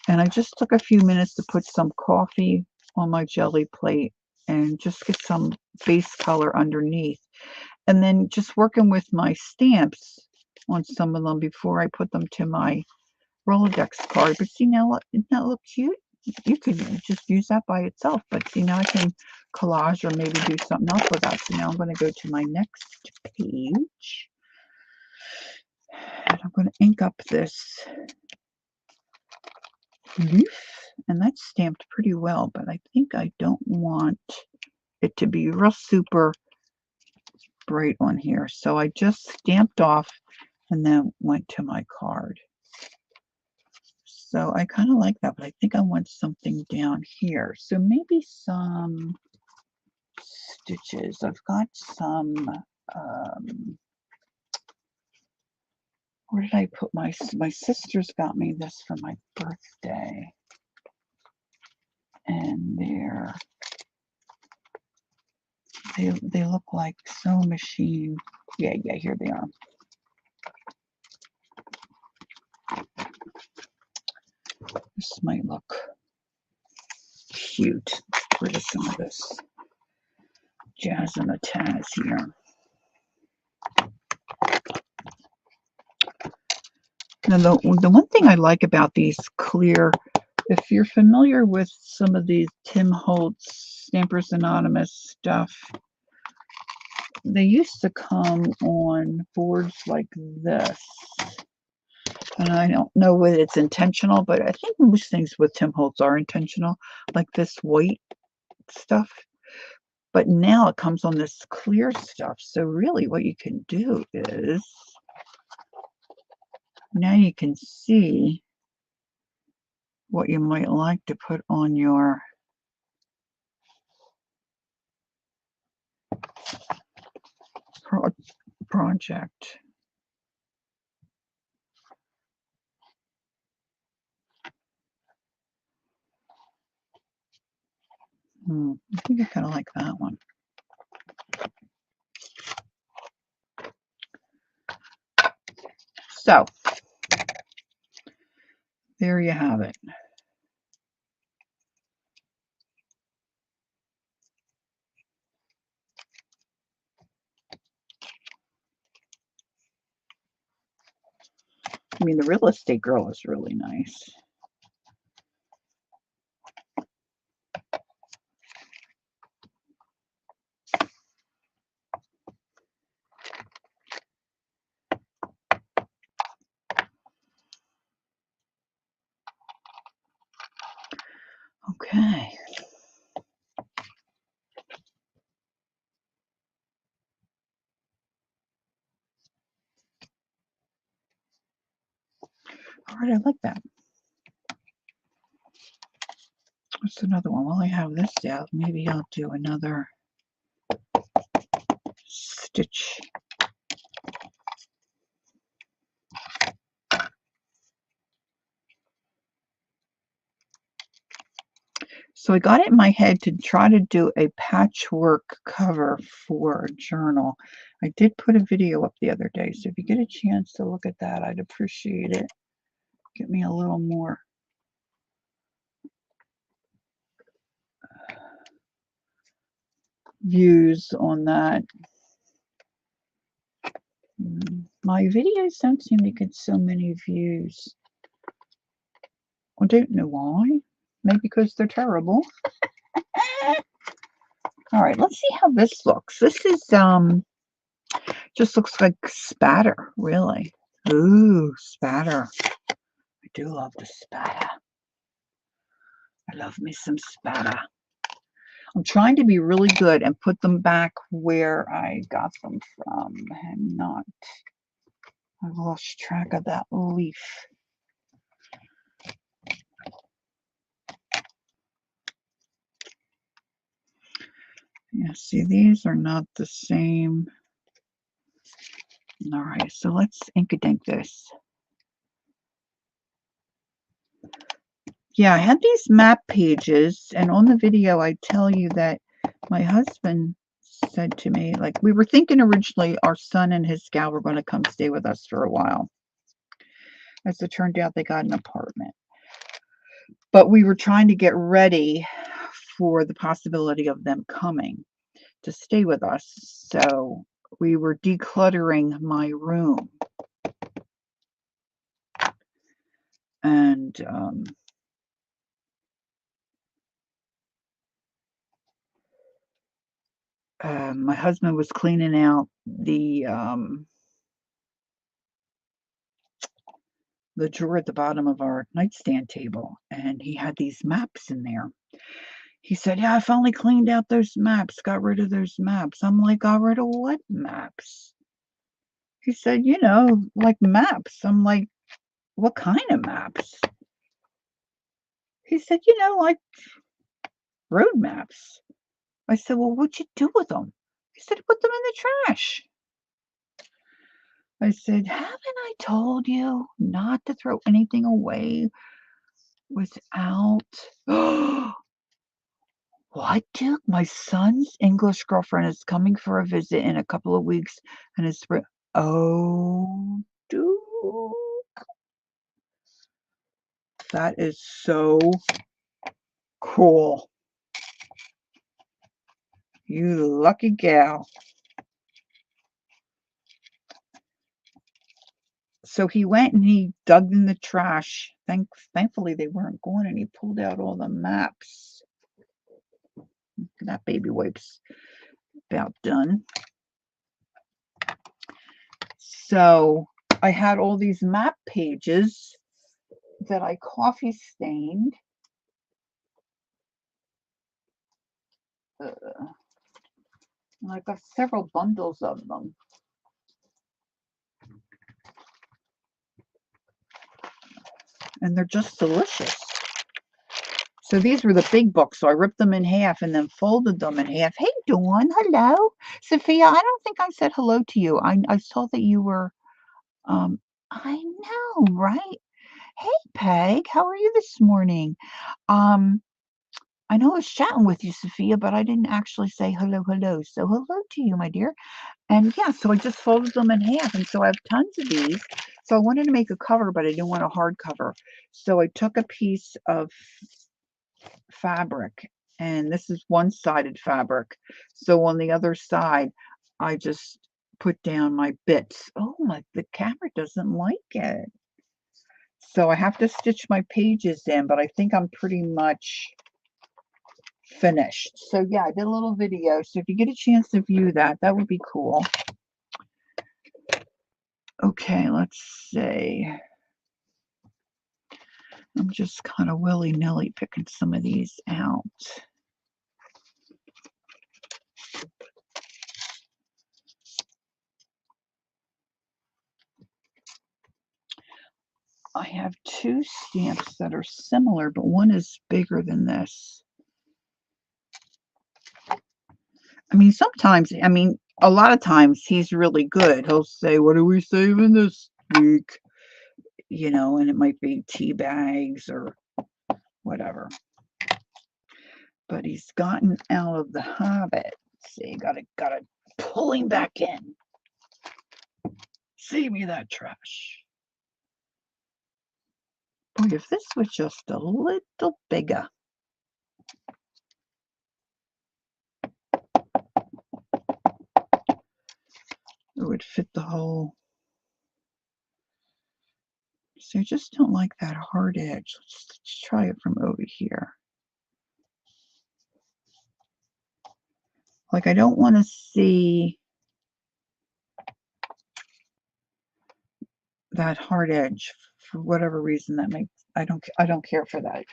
And I just took a few minutes to put some coffee on my jelly plate and just get some base color underneath. And then just working with my stamps on some of them before I put them to my Rolodex card. But see, now, doesn't that look cute? You could just use that by itself. But see, now I can collage or maybe do something else with that. So now I'm going to go to my next page. And I'm going to ink up this leaf. And that's stamped pretty well. But I think I don't want it to be real super bright on here. So I just stamped off and then went to my card. So I kind of like that, but I think I want something down here. So maybe some stitches. I've got some, where did I put my sister's got me this for my birthday. And they look like sewing machine. Yeah, here they are. This might look cute. Get rid of some of this jazz and the Taz here. Now, the one thing I like about these clear, if you're familiar with some of these Tim Holtz Stampers Anonymous stuff, they used to come on boards like this. And I don't know whether it's intentional, but I think most things with Tim Holtz are intentional, like this white stuff. But now it comes on this clear stuff. So really what you can do is, now you can see what you might like to put on your project. I think I kind of like that one. So there you have it. I mean, the real estate girl is really nice. Okay. All right, I like that. What's another one? While I have this out, maybe I'll do another stitch. So I got it in my head to try to do a patchwork cover for a journal. I did put a video up the other day, so if you get a chance to look at that, I'd appreciate it. Get me a little more views on that. My videos don't seem to get so many views. I don't know why. Maybe because they're terrible. All right, let's see how this looks. This is just looks like spatter, really. Ooh, spatter. I do love the spatter. I love me some spatter. I'm trying to be really good and put them back where I got them from. I'm not. I've lost track of that leaf. Yeah, see, these are not the same. All right, so let's ink-a-dink this. Yeah, I had these map pages, and on the video, I tell you that my husband said to me, like, we were thinking originally our son and his gal were going to come stay with us for a while. As it turned out, they got an apartment. But we were trying to get ready for the possibility of them coming to stay with us. So we were decluttering my room. And my husband was cleaning out the drawer at the bottom of our nightstand table, and he had these maps in there. He said, yeah, I finally cleaned out those maps, got rid of those maps. I'm like, got rid of what maps? He said, you know, like maps. I'm like, what kind of maps? He said, you know, like road maps. I said, well, what'd you do with them? He said, put them in the trash. I said, haven't I told you not to throw anything away without... What, Duke? My son's English girlfriend is coming for a visit in a couple of weeks, and it's... Oh, Duke. That is so cool. You lucky gal. So he went and he dug in the trash. Thankfully, they weren't gone, and he pulled out all the maps. That baby wipe's about done. So I had all these map pages that I coffee stained. And I got several bundles of them. And they're just delicious. So these were the big books. So I ripped them in half and then folded them in half. Hey, Dawn. Hello. Sophia, I don't think I said hello to you. I saw that you were, I know, right? Hey, Peg. How are you this morning? I know I was chatting with you, Sophia, but I didn't actually say hello. So hello to you, my dear. And yeah, so I just folded them in half. And so I have tons of these. So I wanted to make a cover, but I didn't want a hard cover. So I took a piece of fabric, and this is one-sided fabric. So on the other side, I just put down my bits. Oh, the camera doesn't like it. So I have to stitch my pages in, but I think I'm pretty much finished. So yeah, I did a little video. So if you get a chance to view that, that would be cool. Okay, let's see. I'm just kind of willy-nilly picking some of these out. I have two stamps that are similar, but one is bigger than this. I mean, sometimes, a lot of times he's really good. He'll say, what are we saving this week? You know, and it might be tea bags or whatever. But he's gotten out of the habit. See, gotta pull him back in. Save me that trash. Boy, if this was just a little bigger. would fit the whole. So I just don't like that hard edge. Let's try it from over here. Like, I don't want to see that hard edge for whatever reason. That makes, I don't care for that.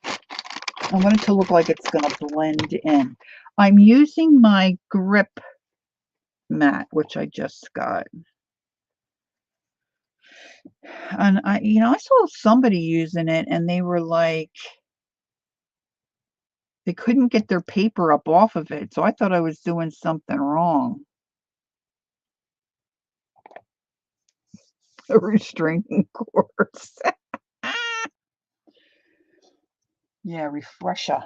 I want it to look like it's going to blend in. I'm using my grip mat, which I just got. And I saw somebody using it and they were like, they couldn't get their paper up off of it. So I thought I was doing something wrong. A restraining cords. Yeah, refresher.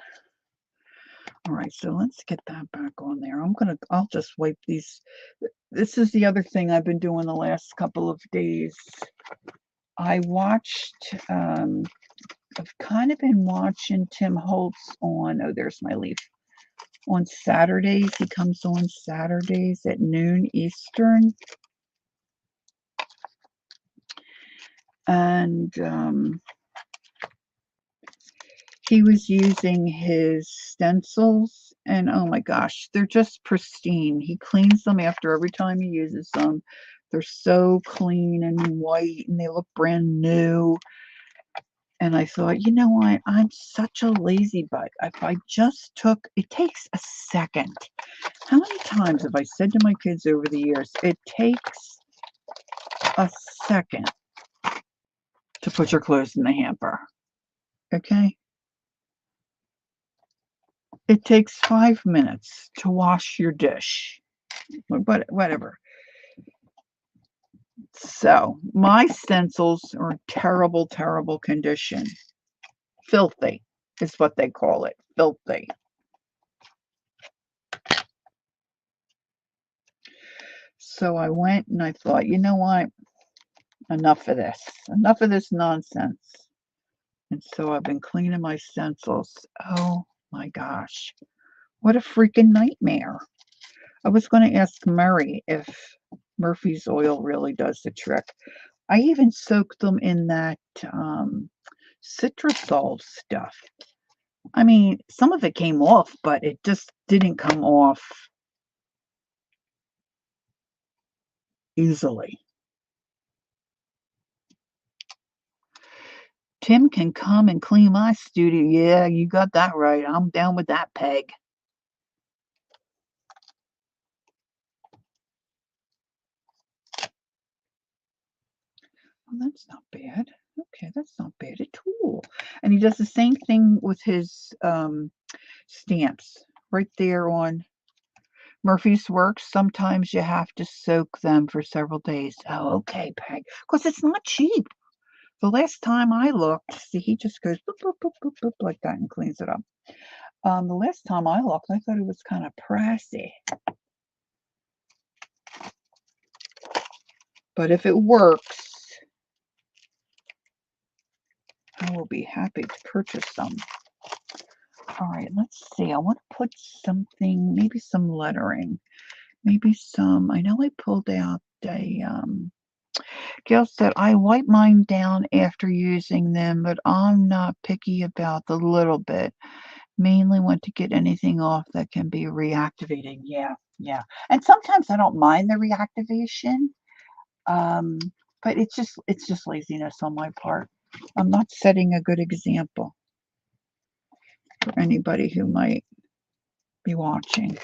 All right, so let's get that back on there. I'll just wipe these. This is the other thing I've been doing the last couple of days. I watched, I've kind of been watching Tim Holtz on, oh, there's my leaf. On Saturdays. He comes on Saturdays at noon Eastern. And he was using his stencils, and oh my gosh, they're just pristine. He cleans them after every time he uses them. They're so clean and white, and they look brand new. And I thought, you know what? I'm such a lazy butt. If I just took, it takes a second. How many times have I said to my kids over the years, it takes a second to put your clothes in the hamper, okay? It takes 5 minutes to wash your dish, but whatever. So my stencils are in terrible, terrible condition. Filthy is what they call it. Filthy. So I went and I thought, you know what? Enough of this. Enough of this nonsense. And so I've been cleaning my stencils. Oh my gosh. What a freaking nightmare. I was going to ask Murray if Murphy's oil really does the trick. I even soaked them in that Citrusol stuff. I mean, some of it came off, but it just didn't come off easily. Tim can come and clean my studio. Yeah, you got that right. I'm down with that, Peg. Well, that's not bad. Okay, that's not bad at all. And he does the same thing with his stamps. Right there on Murphy's Works. Sometimes you have to soak them for several days. Oh, okay, Peg. Because it's not cheap. The last time I looked, see, he just goes boop, boop, boop, boop, boop, like that and cleans it up. The last time I looked, I thought it was kind of pricey. But if it works, I will be happy to purchase some. All right, let's see. I want to put something, maybe some lettering. Maybe some, I know I pulled out a, Gail said, I wipe mine down after using them, but I'm not picky about the little bit. Mainly want to get anything off that can be reactivated. Yeah, yeah. And sometimes I don't mind the reactivation, but it's just laziness on my part. I'm not setting a good example for anybody who might be watching.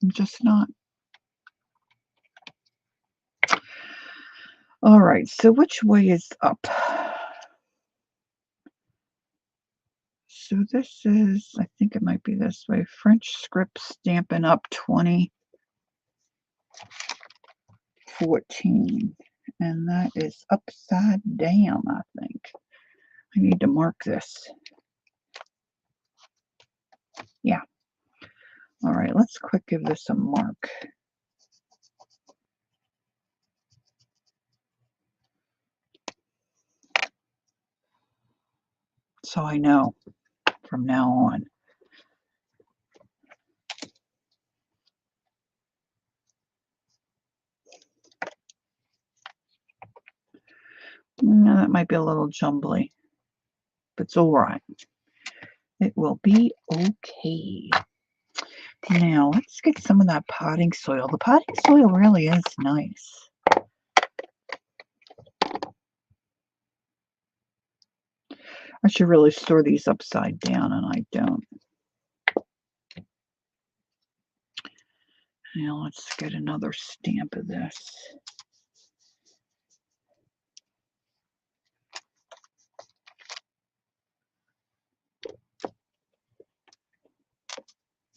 I'm just not. All right, so which way is up? So this is, I think it might be this way. French script Stampin' Up 2014. And that is upside down, I think. I need to mark this. Yeah. All right, let's quick give this a mark. So I know from now on. No, that might be a little jumbly, but it's all right. It will be okay. Now, let's get some of that potting soil. The potting soil really is nice. I should really store these upside down, and I don't. Now, let's get another stamp of this.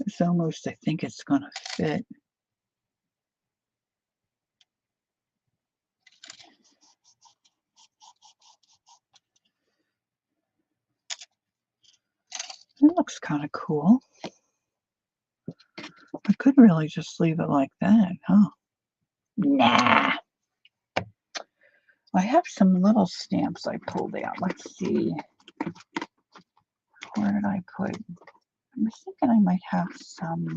It's almost, I think it's going to fit. It looks kind of cool. I could really just leave it like that, huh? Nah. I have some little stamps I pulled out. Let's see. Where did I put? I was thinking I might have some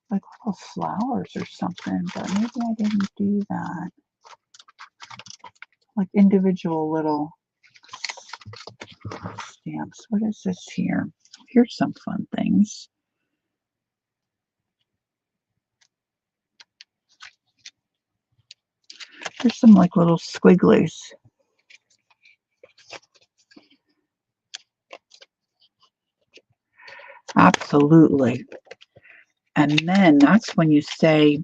like little flowers or something, but maybe I didn't do that. Like individual little stamps. What is this here? Here's some fun things. There's some like little squigglies. Absolutely. And then that's when you say,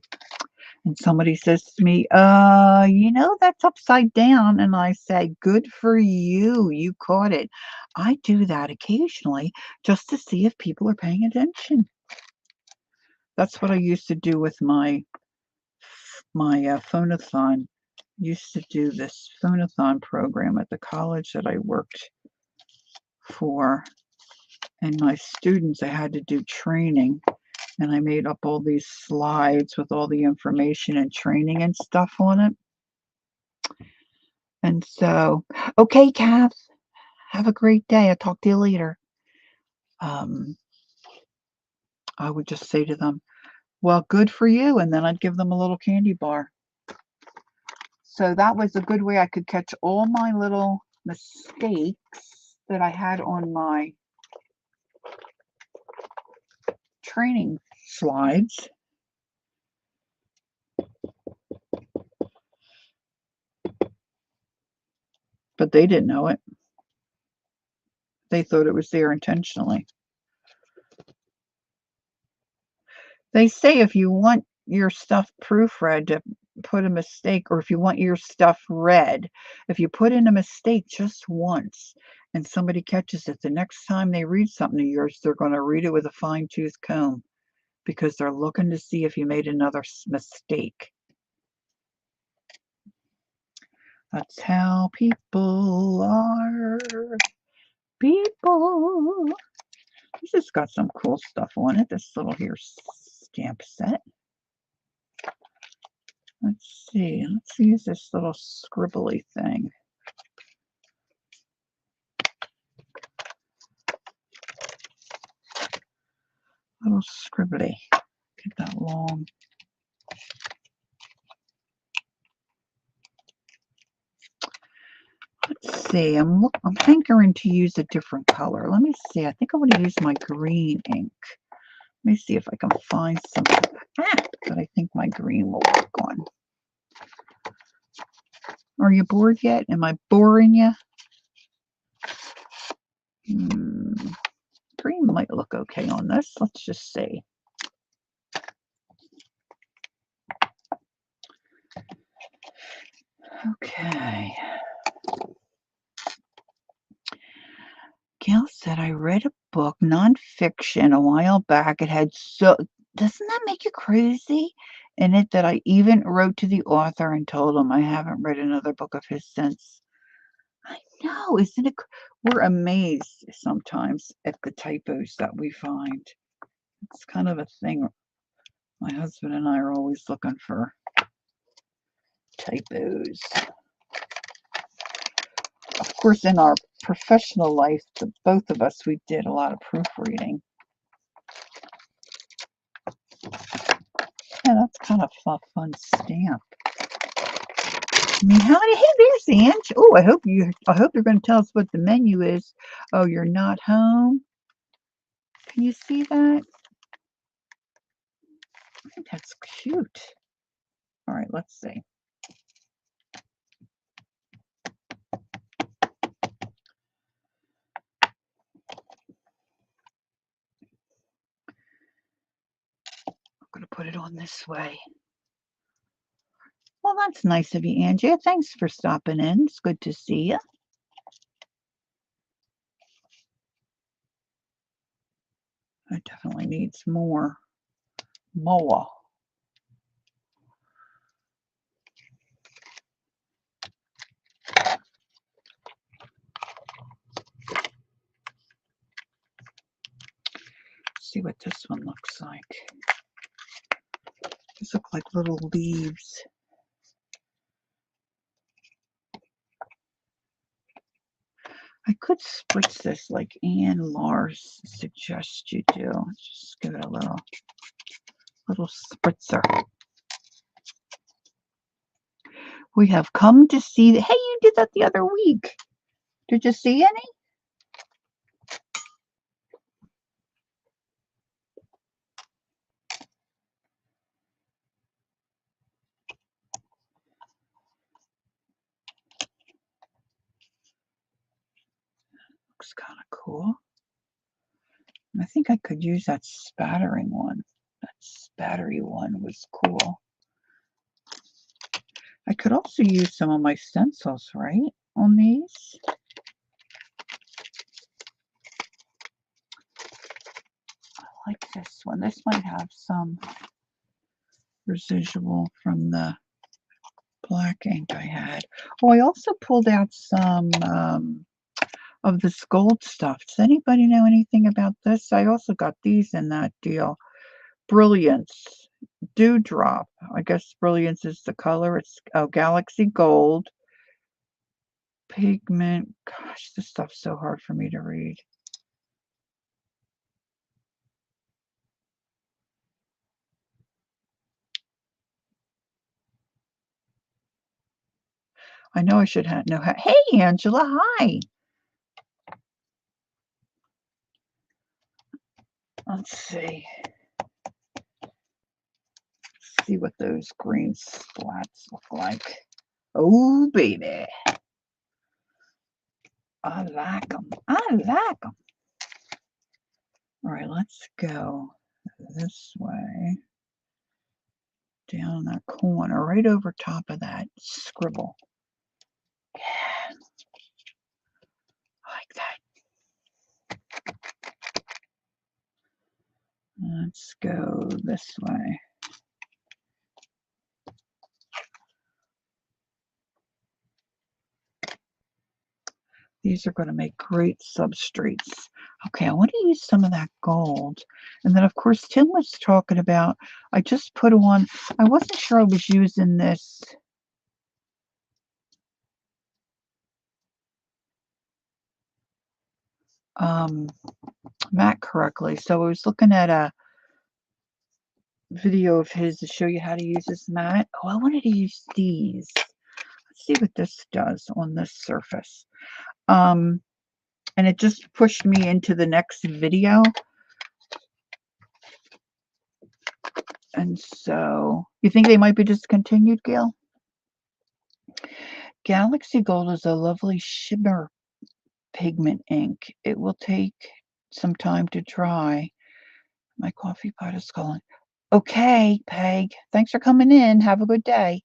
and somebody says to me, you know, that's upside down. And I say, good for you. You caught it. I do that occasionally just to see if people are paying attention. That's what I used to do with my phonathon. Used to do this phonathon program at the college that I worked for. And my students, I had to do training. And I made up all these slides with all the information and training and stuff on it. And so, okay, Kath, have a great day. I'll talk to you later. I would just say to them, well, good for you. And then I'd give them a little candy bar. So that was a good way I could catch all my little mistakes that I had on my training slides. But they didn't know it. They thought it was there intentionally. They say if you want your stuff proofread to put a mistake, or if you want your stuff read, if you put in a mistake just once and somebody catches it, the next time they read something of yours, they're going to read it with a fine-tooth comb because they're looking to see if you made another mistake. That's how people are. People. This has got some cool stuff on it, this little here stamp set. Let's see. Let's use this little scribbly thing. Little scribbly. Get that long. Let's see. I'm hankering to use a different color. Let me see. I think I want to use my green ink. Let me see if I can find some that I think my green will work on. Are you bored yet? Am I boring you? Green might look okay on this. Let's just see. Okay. Gail said, I read a book, nonfiction, a while back. It had doesn't that make you crazy? In it that I even wrote to the author and told him I haven't read another book of his since. I know, isn't it? We're amazed sometimes at the typos that we find. It's kind of a thing. My husband and I are always looking for typos. Of course, in our professional life, both of us, we did a lot of proofreading. Yeah, that's kind of a fun stamp. I mean, how many? Hey, there's Ange. Oh, I hope you're going to tell us what the menu is. Oh, you're not home. Can you see that? I think that's cute. All right, let's see. I'm going to put it on this way. Well, that's nice of you, Angie. Thanks for stopping in. It's good to see you. It definitely needs more. More. See what this one looks like. These look like little leaves. I could spritz this like Ann Lars suggests you do. Just give it a little spritzer. We have come to see. Hey, you did that the other week. Did you see any? Looks kind of cool. And I think I could use that spattering one. That spattery one was cool. I could also use some of my stencils, right, on these. I like this one. This might have some residual from the black ink I had. Oh, I also pulled out some of this gold stuff. Does anybody know anything about this? I also got these in that deal. Brilliance Dewdrop. I guess Brilliance is the color. It's Galaxy Gold. Pigment. Gosh, this stuff's so hard for me to read. I know I should know how. Hey, Angela. Hi. Let's see. See what those green splats look like. Oh, baby. I like them. I like them. All right, let's go this way. Down that corner, right over top of that scribble. Yeah. I like that. Let's go this way. These are going to make great substrates. Okay, I want to use some of that gold. And then, of course, Tim was talking about, I just put on, I wasn't sure I was using this mat correctly. So I was looking at a video of his to show you how to use this mat. Oh, I wanted to use these. Let's see what this does on this surface. And it just pushed me into the next video. And so, you think they might be discontinued, Gail? Galaxy Gold is a lovely shimmer pigment ink. It will take some time to dry. My coffee pot is calling. Okay, Peg. Thanks for coming in. Have a good day.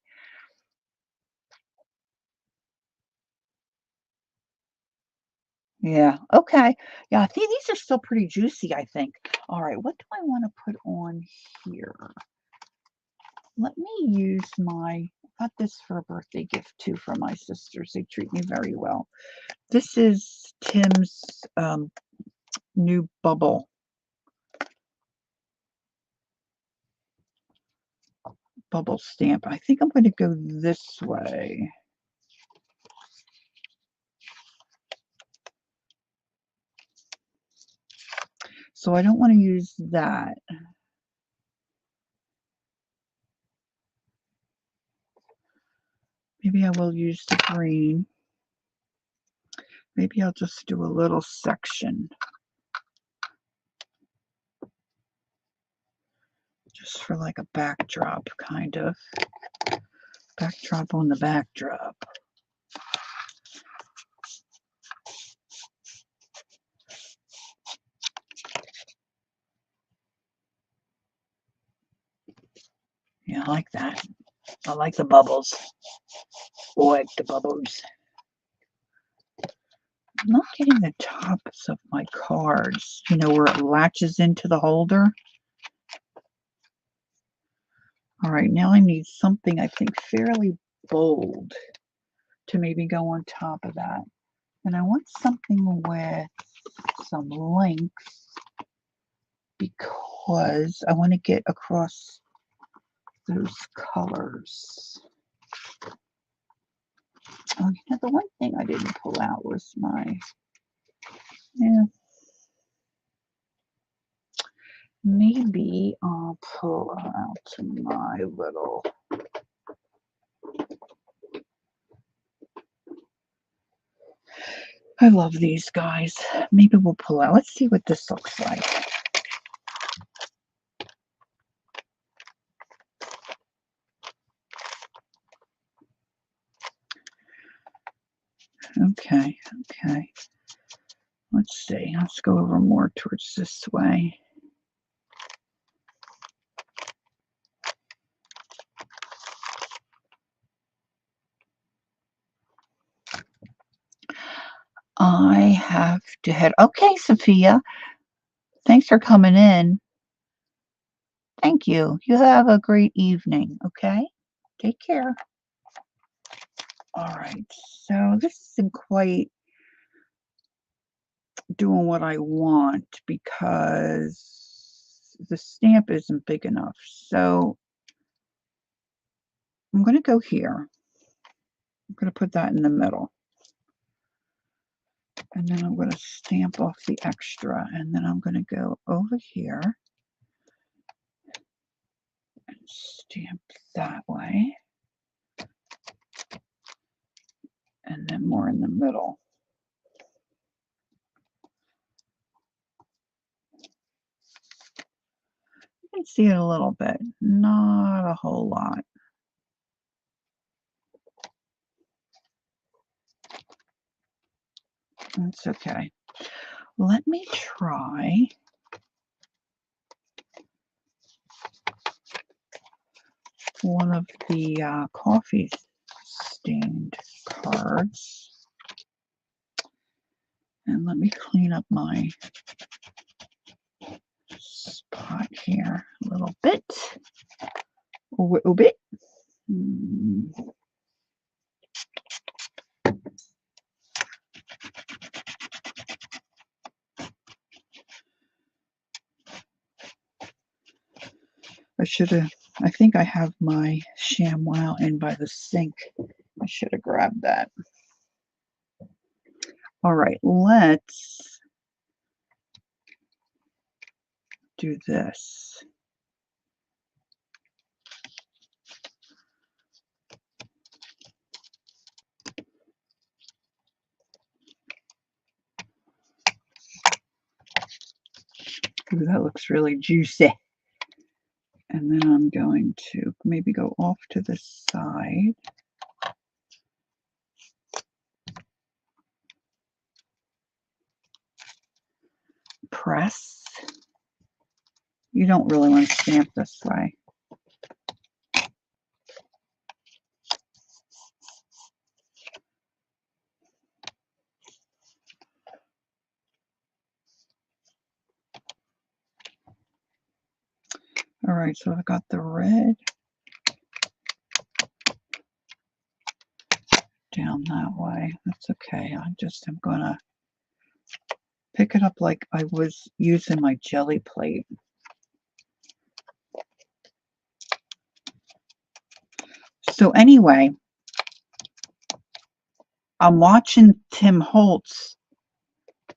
Yeah, okay. Yeah, see, these are still pretty juicy, I think. All right, what do I want to put on here? Let me use I got this for a birthday gift too from my sisters. They treat me very well. This is Tim's new bubble stamp. I think I'm going to go this way. So I don't want to use that. Maybe I will use the green. Maybe I'll just do a little section. Just for like a backdrop, kind of. Backdrop on the backdrop. Yeah, I like that. I like the bubbles. I like the bubbles. I'm not getting the tops of my cards, you know, where it latches into the holder. All right, now I need something, I think, fairly bold to maybe go on top of that. And I want something with some links because I want to get across those colors. Oh, you know, the one thing I didn't pull out was my, yeah. Maybe I'll pull out my little, I love these guys. Maybe we'll pull out. Let's see what this looks like. Okay, okay. Let's see. Let's go over more towards this way. I have to head. Okay, Sophia. Thanks for coming in. Thank you. You have a great evening, okay? Take care. All right. So this isn't quite doing what I want because the stamp isn't big enough. So I'm going to go here. I'm going to put that in the middle. And then I'm going to stamp off the extra. And then I'm going to go over here and stamp that way. And then more in the middle. You can see it a little bit, not a whole lot. That's okay. Let me try one of the coffee stained cards. And let me clean up my spot here a little bit. A little bit. I think I have my ShamWow in by the sink. I should have grabbed that. All right, let's do this. Ooh, that looks really juicy. And then I'm going to maybe go off to the side. Press. You don't really want to stamp this way. All right, so I've got the red down that way. That's okay. I'm gonna pick it up like I was using my jelly plate. So anyway, I'm watching Tim Holtz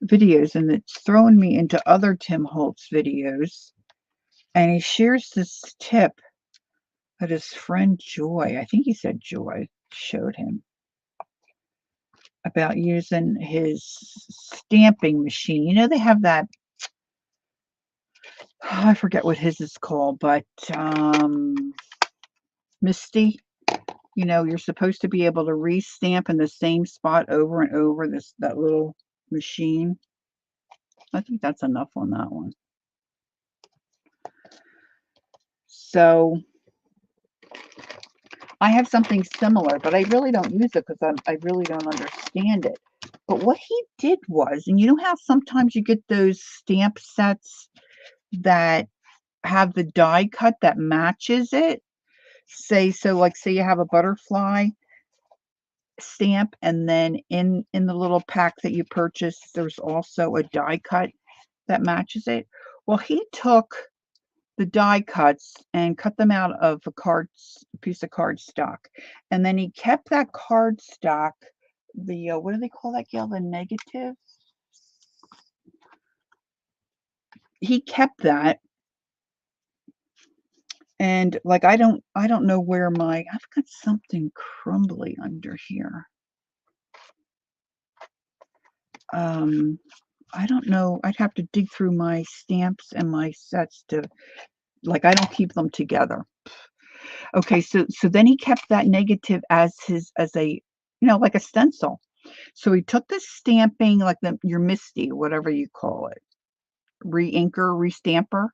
videos and it's throwing me into other Tim Holtz videos. And he shares this tip that his friend Joy, I think he said Joy, showed him about using his stamping machine. You know, they have that, I forget what his is called, but Misty. You know, you're supposed to be able to re-stamp in the same spot over and over, that little machine. I think that's enough on that one. So I have something similar, but I really don't use it because I really don't understand it. But what he did was, and you know how sometimes you get those stamp sets that have the die cut that matches it? Say you have a butterfly stamp, and then in the little pack that you purchase, there's also a die cut that matches it. Well, he took the die cuts and cut them out of a piece of cardstock, and then he kept that cardstock, the what do they call that, Gail? The negative. He kept that, and like I don't know where I've got something crumbly under here. I don't know. I'd have to dig through my stamps and my sets to, like, I don't keep them together. Okay, so then he kept that negative as a, you know, like a stencil. So he took the stamping, like your Misty, whatever you call it, re-inker, re-stamper,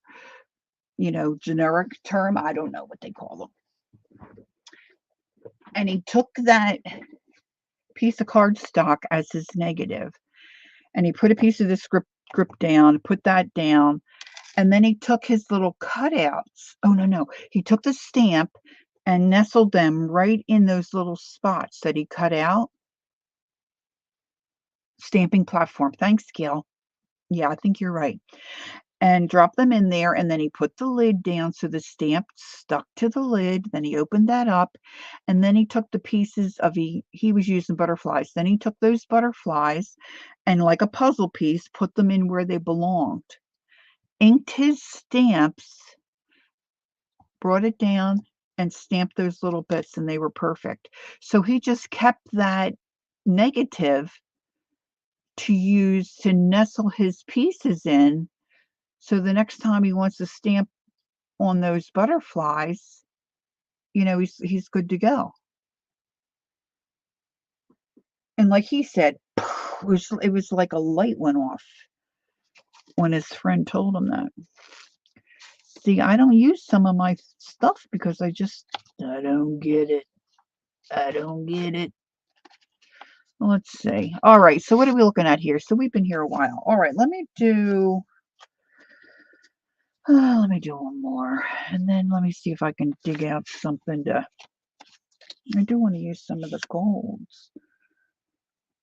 you know, generic term. I don't know what they call them. And he took that piece of cardstock as his negative, and he put a piece of this grip down, put that down, and then he took his little cutouts. Oh, no. He took the stamp and nestled them right in those little spots that he cut out. Stamping platform. Thanks, Gail. Yeah, I think you're right. And dropped them in there, and then he put the lid down so the stamp stuck to the lid. Then he opened that up, and then he took the pieces of, he was using butterflies. Then he took those butterflies and, like a puzzle piece, put them in where they belonged. Inked his stamps, brought it down, and stamped those little bits, and they were perfect. So he just kept that negative to use to nestle his pieces in. So the next time he wants to stamp on those butterflies, you know, he's good to go. And like he said, it was like a light went off when his friend told him that. See, I don't use some of my stuff because I don't get it. I don't get it. Let's see. All right, so what are we looking at here? So we've been here a while. All right, let me do one more, and then let me see if I can dig out something to. I do want to use some of the golds.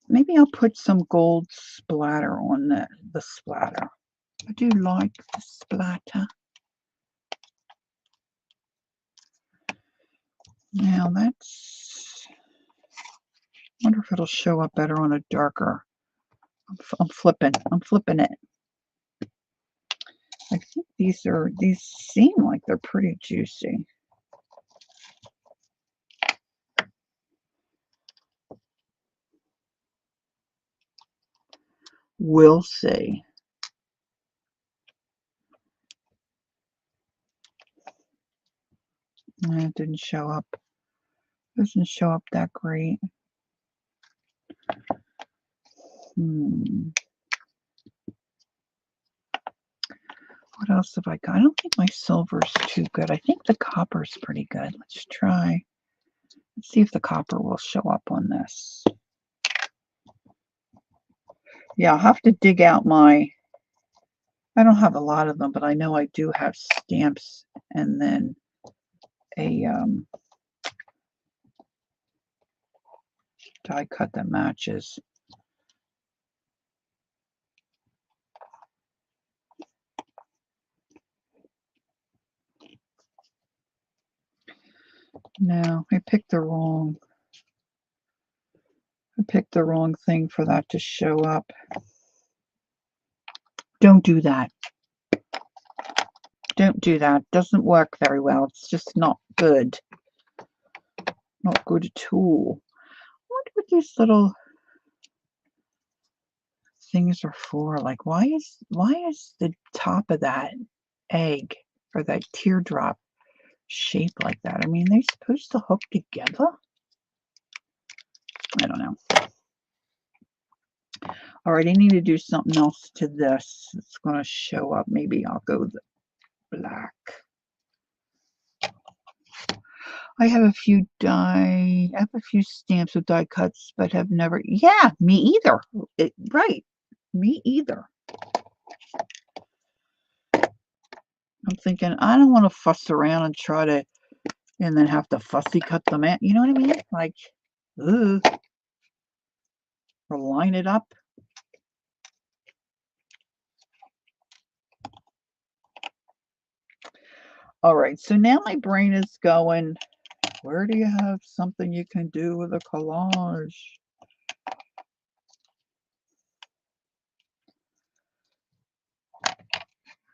Maybe I'll put some gold splatter on the splatter. I do like the splatter. Now that's, I wonder if it'll show up better on a darker. I'm flipping it. I think these seem like they're pretty juicy. We'll see. It didn't show up. Doesn't show up that great. What else have I got? I don't think my silver's too good. I think the copper's pretty good. Let's try. Let's see if the copper will show up on this. Yeah, I'll have to dig out I don't have a lot of them, but I know I do have stamps and then a die cut that matches. No, I picked the wrong thing for that to show up. Don't do that. Don't do that. Doesn't work very well. It's just not good. Not good at all. I wonder what these little things are for. Like, why is the top of that egg or that teardrop shaped like that? I mean, they're supposed to hook together? I don't know. All right, I need to do something else to this. It's going to show up. Maybe I'll go the black. I have a few stamps with die cuts, but have never. Yeah, me either. Right, me either. I'm thinking I don't want to fuss around and try to, and then have to fussy cut them out. You know what I mean? Like, ugh. Or line it up. All right, so now my brain is going, where do you have something you can do with a collage?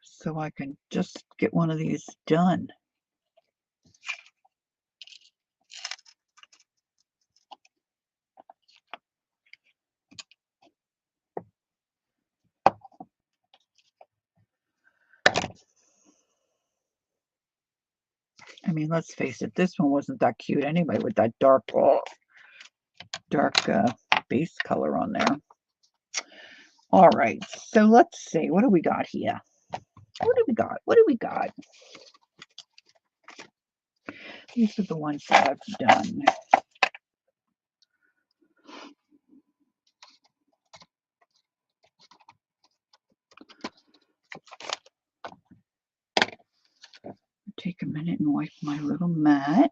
So I can just get one of these done. I mean, let's face it, this one wasn't that cute anyway with that dark base color on there. All right, so let's see. What do we got here? What do we got? What do we got? These are the ones that I've done. Take a minute and wipe my little mat.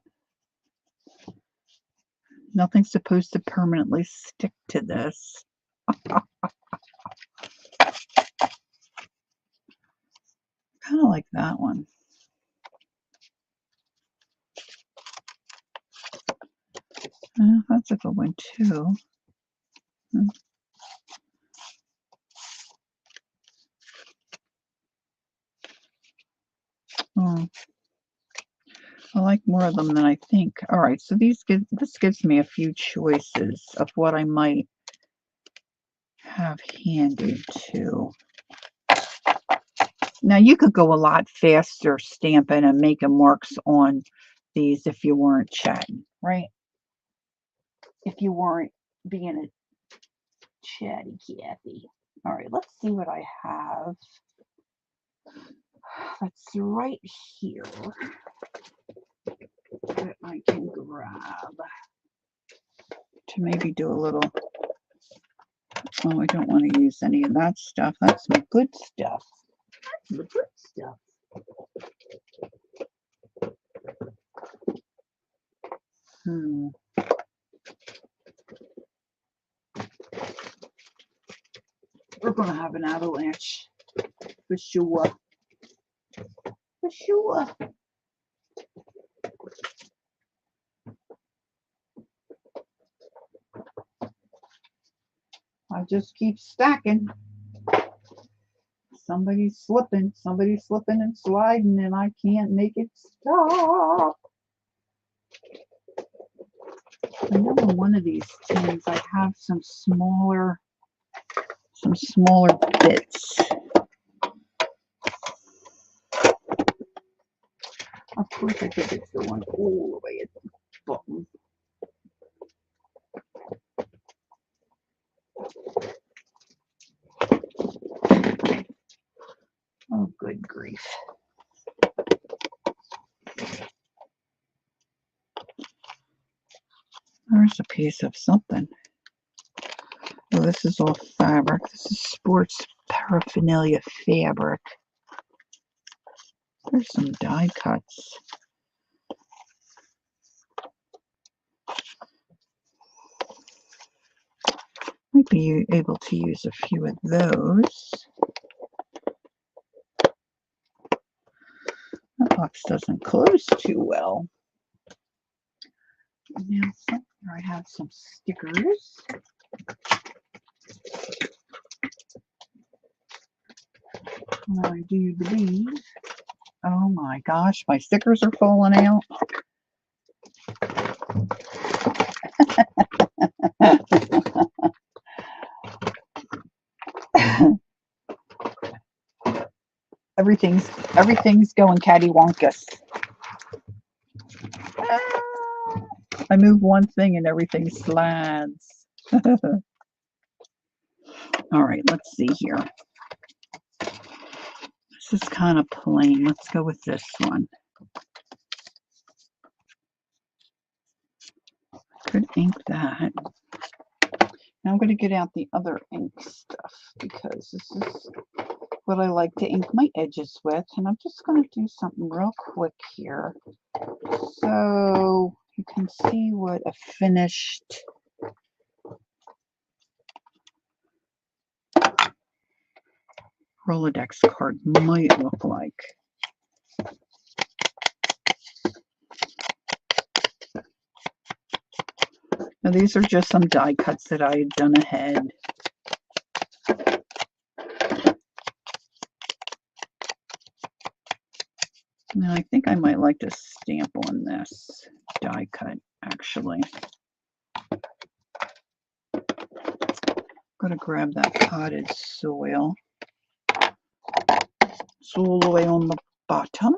Nothing's supposed to permanently stick to this. Kind of like that one. That's a good one too. Oh, I like more of them than I think. All right, so this gives me a few choices of what I might have handy too. Now you could go a lot faster stamping and making marks on these if you weren't chatting, right? If you weren't being a chatty Cathy. All right, let's see what I have. That's right here that I can grab to maybe do a little. Oh, I don't want to use any of that stuff. That's some good stuff. That's the good stuff. We're going to have an avalanche for sure. For sure. I just keep stacking. Somebody's slipping and sliding, and I can't make it stop. I know in one of these tins I have some smaller bits. Of course, I think it's the one all the way at the bottom. Oh, good grief. There's a piece of something. Oh, this is all fabric. This is sports paraphernalia fabric. There's some die cuts. Might be able to use a few of those. That box doesn't close too well. Now, here I have some stickers. I do believe. Oh my gosh, my stickers are falling out. Everything's going cattywampus. I move one thing and everything slides. All right, let's see here. This is kind of plain. Let's go with this one. Could ink that. Now I'm going to get out the other ink stuff because this is what I like to ink my edges with. And I'm just going to do something real quick here so you can see what a finished Rolodex card might look like. Now these are just some die cuts that I had done ahead. Now I think I might like to stamp on this die cut actually. I'm going to grab that potted soil. It's all the way on the bottom.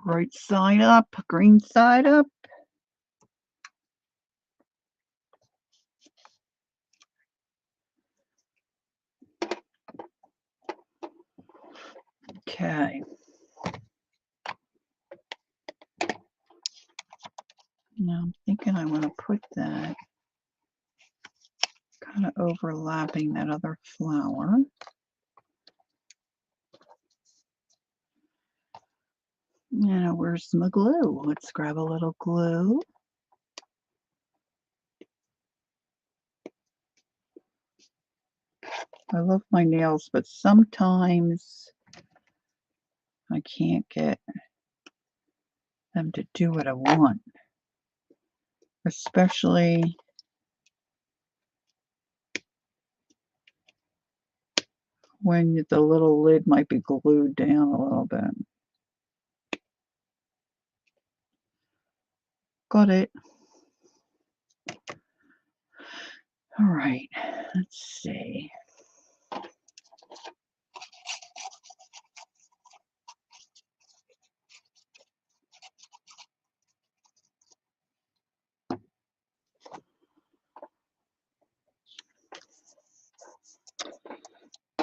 Right side up, green side up. Okay. Now I'm thinking I want to put that kind of overlapping that other flower. Now where's my glue? Let's grab a little glue. I love my nails, but sometimes I can't get them to do what I want. Especially when the little lid might be glued down a little bit. Got it. All right, let's see.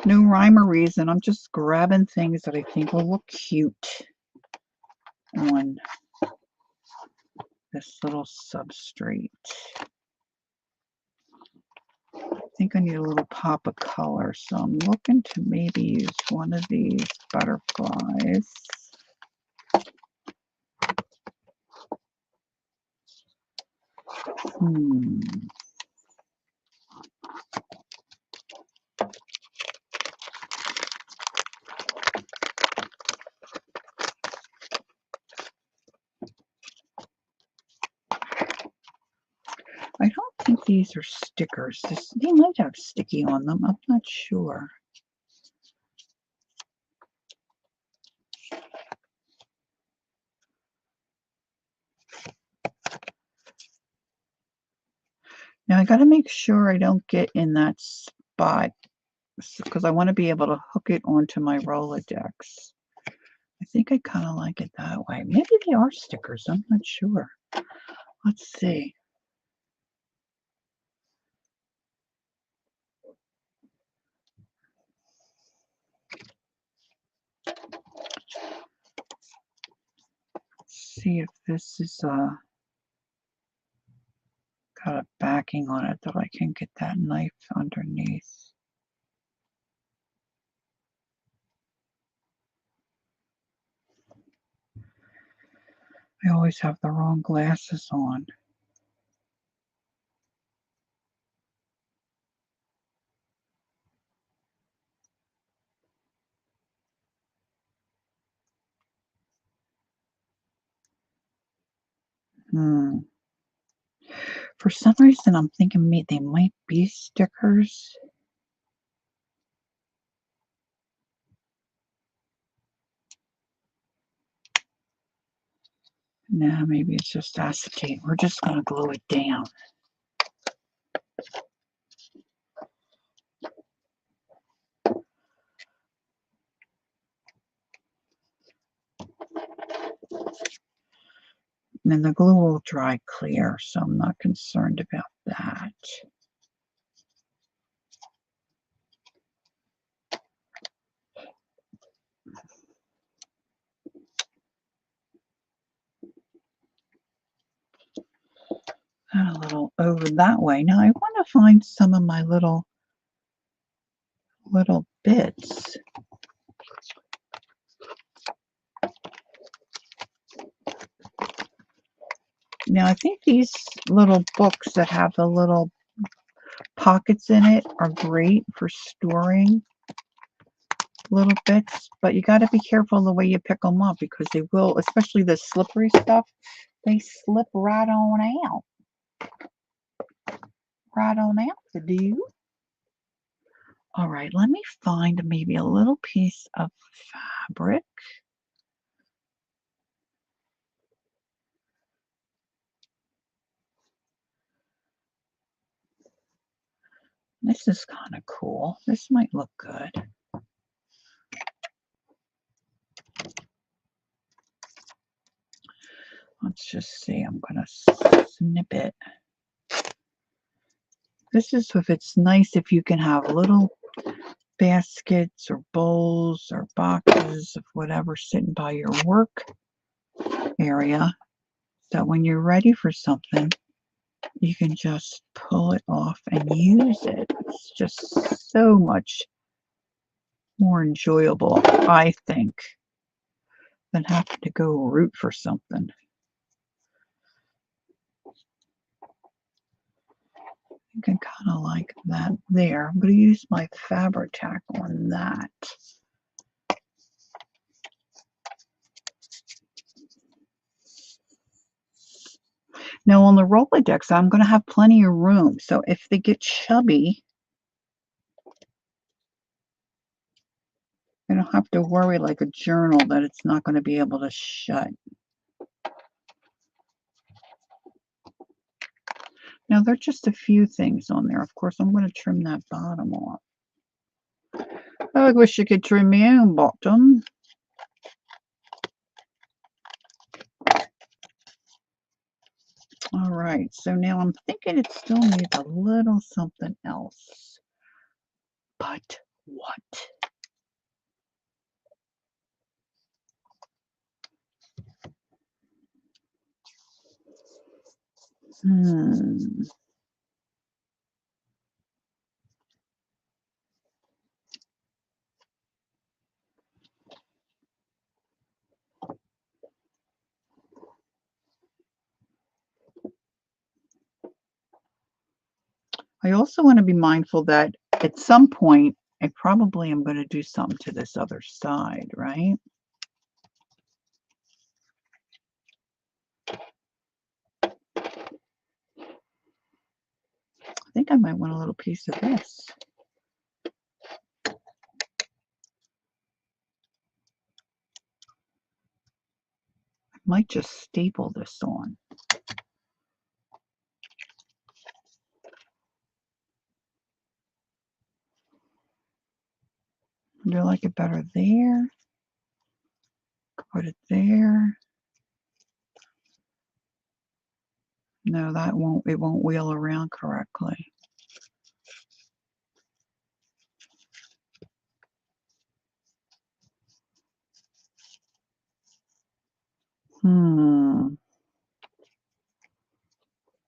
No rhyme or reason. I'm just grabbing things that I think will look cute on this little substrate. I think I need a little pop of color, so I'm looking to maybe use one of these butterflies. I don't think these are stickers. They might have sticky on them. I'm not sure. Now I got to make sure I don't get in that spot because I want to be able to hook it onto my Rolodex. I think I kind of like it that way. Maybe they are stickers. I'm not sure. Let's see. See if this is got a backing on it that I can get that knife underneath. I always have the wrong glasses on. For some reason, I'm thinking they might be stickers. No, maybe it's just acetate. We're just going to glue it down. And then the glue will dry clear, so I'm not concerned about that. And a little over that way. Now I want to find some of my little bits. Now I think these little books that have the little pockets in it are great for storing little bits, but you got to be careful the way you pick them up because they will, especially the slippery stuff, they slip right on out. Right on out the do. All right, let me find maybe a little piece of fabric. This is kind of cool. This might look good. Let's just see. I'm going to snip it. This is if it's nice if you can have little baskets or bowls or boxes of whatever sitting by your work area, that when you're ready for something, you can just pull it off and use it. It's just so much more enjoyable, I think, than having to go root for something. I think I kind of like that there. I'm going to use my fabric tack on that. Now on the Rolodex, I'm going to have plenty of room. So if they get chubby, I don't have to worry like a journal that it's not going to be able to shut. Now, there are just a few things on there. Of course, I'm going to trim that bottom off. I wish you could trim my own bottom. All right, so now I'm thinking it still needs a little something else. But what? I also want to be mindful that at some point, I probably am going to do something to this other side, right? I think I might want a little piece of this. I might just staple this on. Do I like it better there? Put it there. No, it won't wheel around correctly.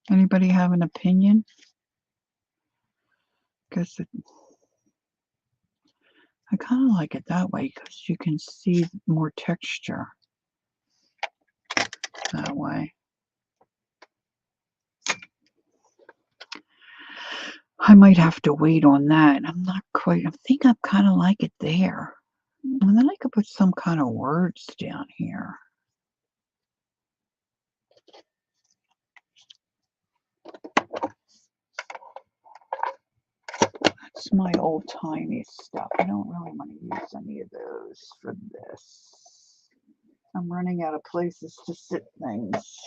Anybody have an opinion? Because I kind of like it that way because you can see more texture that way. I might have to wait on that. I'm not quite, I think I kind of like it there. And then I could put some kind of words down here. That's my old-timey stuff. I don't really want to use any of those for this. I'm running out of places to sit things.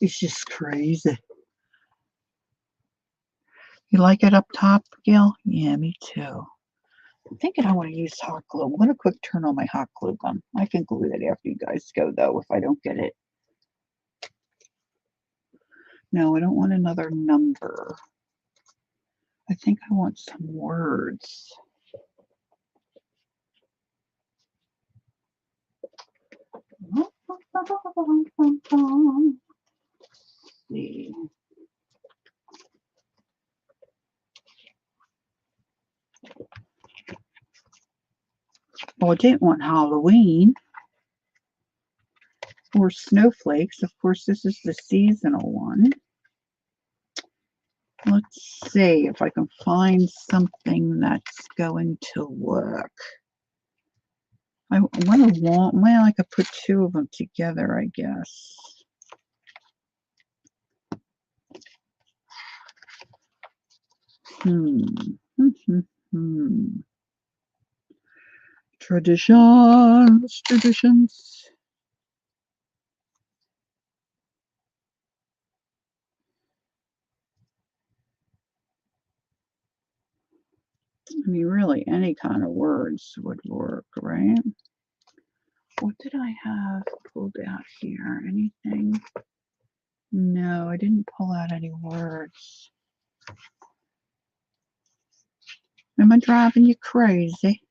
It's just crazy. You like it up top, Gail? Yeah, me too. I'm thinking I want to use hot glue. I'm going to quick turn on my hot glue gun. I can glue that after you guys go, though, if I don't get it. No, I don't want another number. I think I want some words. See. Well, I didn't want Halloween or snowflakes. Of course, this is the seasonal one. Let's see if I can find something that's going to work. I want, well, I could put two of them together, I guess. Traditions. I mean, really, any kind of words would work, right? What did I have pulled out here? Anything? No, I didn't pull out any words. Am I driving you crazy?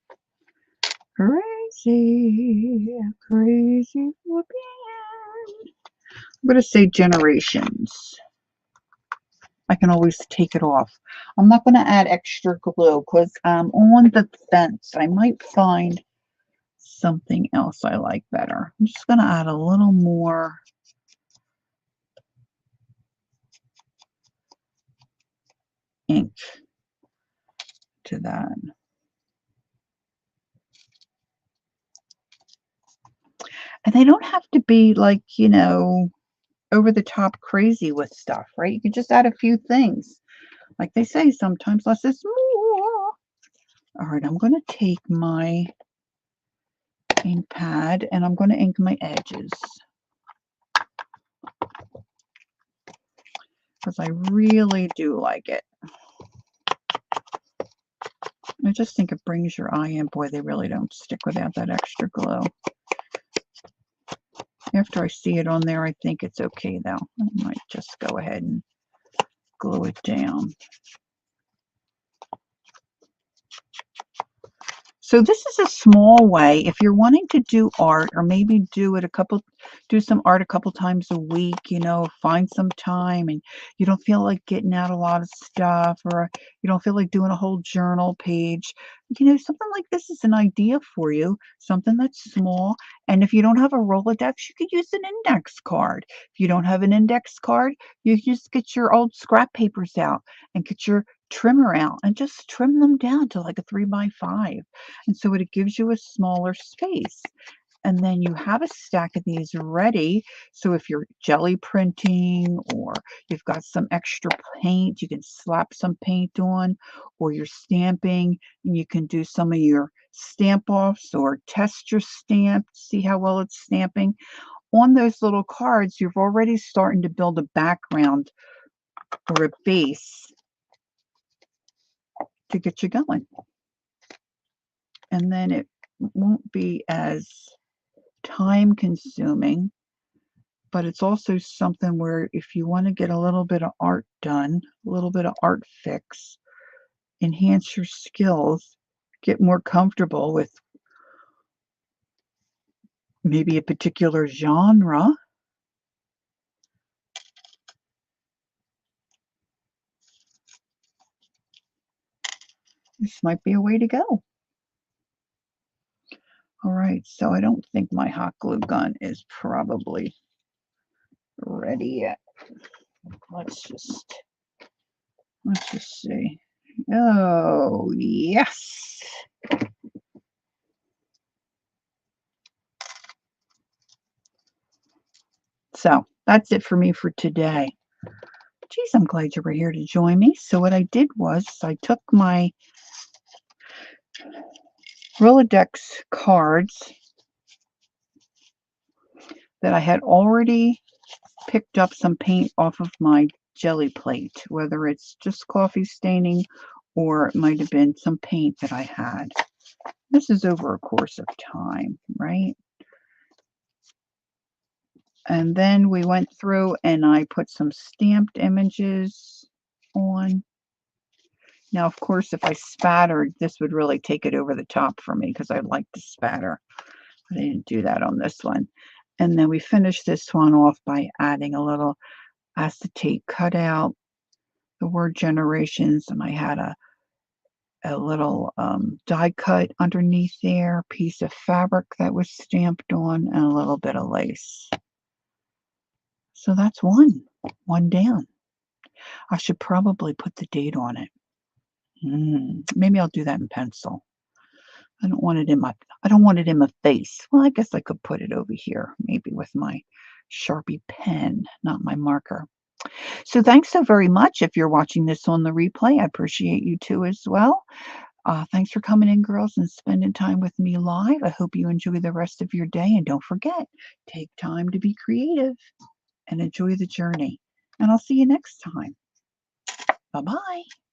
Crazy, crazy whooping. I'm going to say generations. I can always take it off. I'm not going to add extra glue because I'm on the fence. I might find something else I like better. I'm just going to add a little more ink to that. And they don't have to be like, you know, over the top crazy with stuff, right? You can just add a few things. Like they say, sometimes less is more. All right, I'm going to take my ink pad and I'm going to ink my edges. Because I really do like it. I just think it brings your eye in. Boy, they really don't stick without that extra glue. After I see it on there, I think it's okay, though. I might just go ahead and glue it down. So this is a small way if you're wanting to do art, or maybe do some art a couple times a week, you know, find some time and you don't feel like getting out a lot of stuff, or you don't feel like doing a whole journal page. You know, something like this is an idea for you, something that's small. And if you don't have a Rolodex, you could use an index card. If you don't have an index card, you just get your old scrap papers out and get your trimmer out and just trim them down to like a 3x5. And so it gives you a smaller space. And then you have a stack of these ready. So if you're jelly printing or you've got some extra paint, you can slap some paint on, or you're stamping and you can do some of your stamp offs or test your stamp, see how well it's stamping. On those little cards, you're already starting to build a background or a base to get you going. And then it won't be as time consuming, but it's also something where if you want to get a little bit of art done, a little bit of art fix, enhance your skills, get more comfortable with maybe a particular genre, this might be a way to go. All right, so I don't think my hot glue gun is probably ready yet. Let's just see. Oh, yes. So that's it for me for today. Geez, I'm glad you were here to join me. So what I did was I took my Rolodex cards that I had already picked up some paint off of my jelly plate, whether it's just coffee staining or it might have been some paint that I had. This is over a course of time, right? And then we went through and I put some stamped images on. Now, of course, if I spattered, this would really take it over the top for me because I like to spatter. But I didn't do that on this one. And then we finished this one off by adding a little acetate cutout, the word generations, and I had a little die cut underneath there, piece of fabric that was stamped on, and a little bit of lace. So that's one down. I should probably put the date on it. Maybe I'll do that in pencil. I don't want it in my face. Well, I guess I could put it over here, maybe with my Sharpie pen, not my marker. So thanks so very much. If you're watching this on the replay, I appreciate you too as well. Thanks for coming in, girls, and spending time with me live. I hope you enjoy the rest of your day. And don't forget, take time to be creative and enjoy the journey. And I'll see you next time. Bye-bye.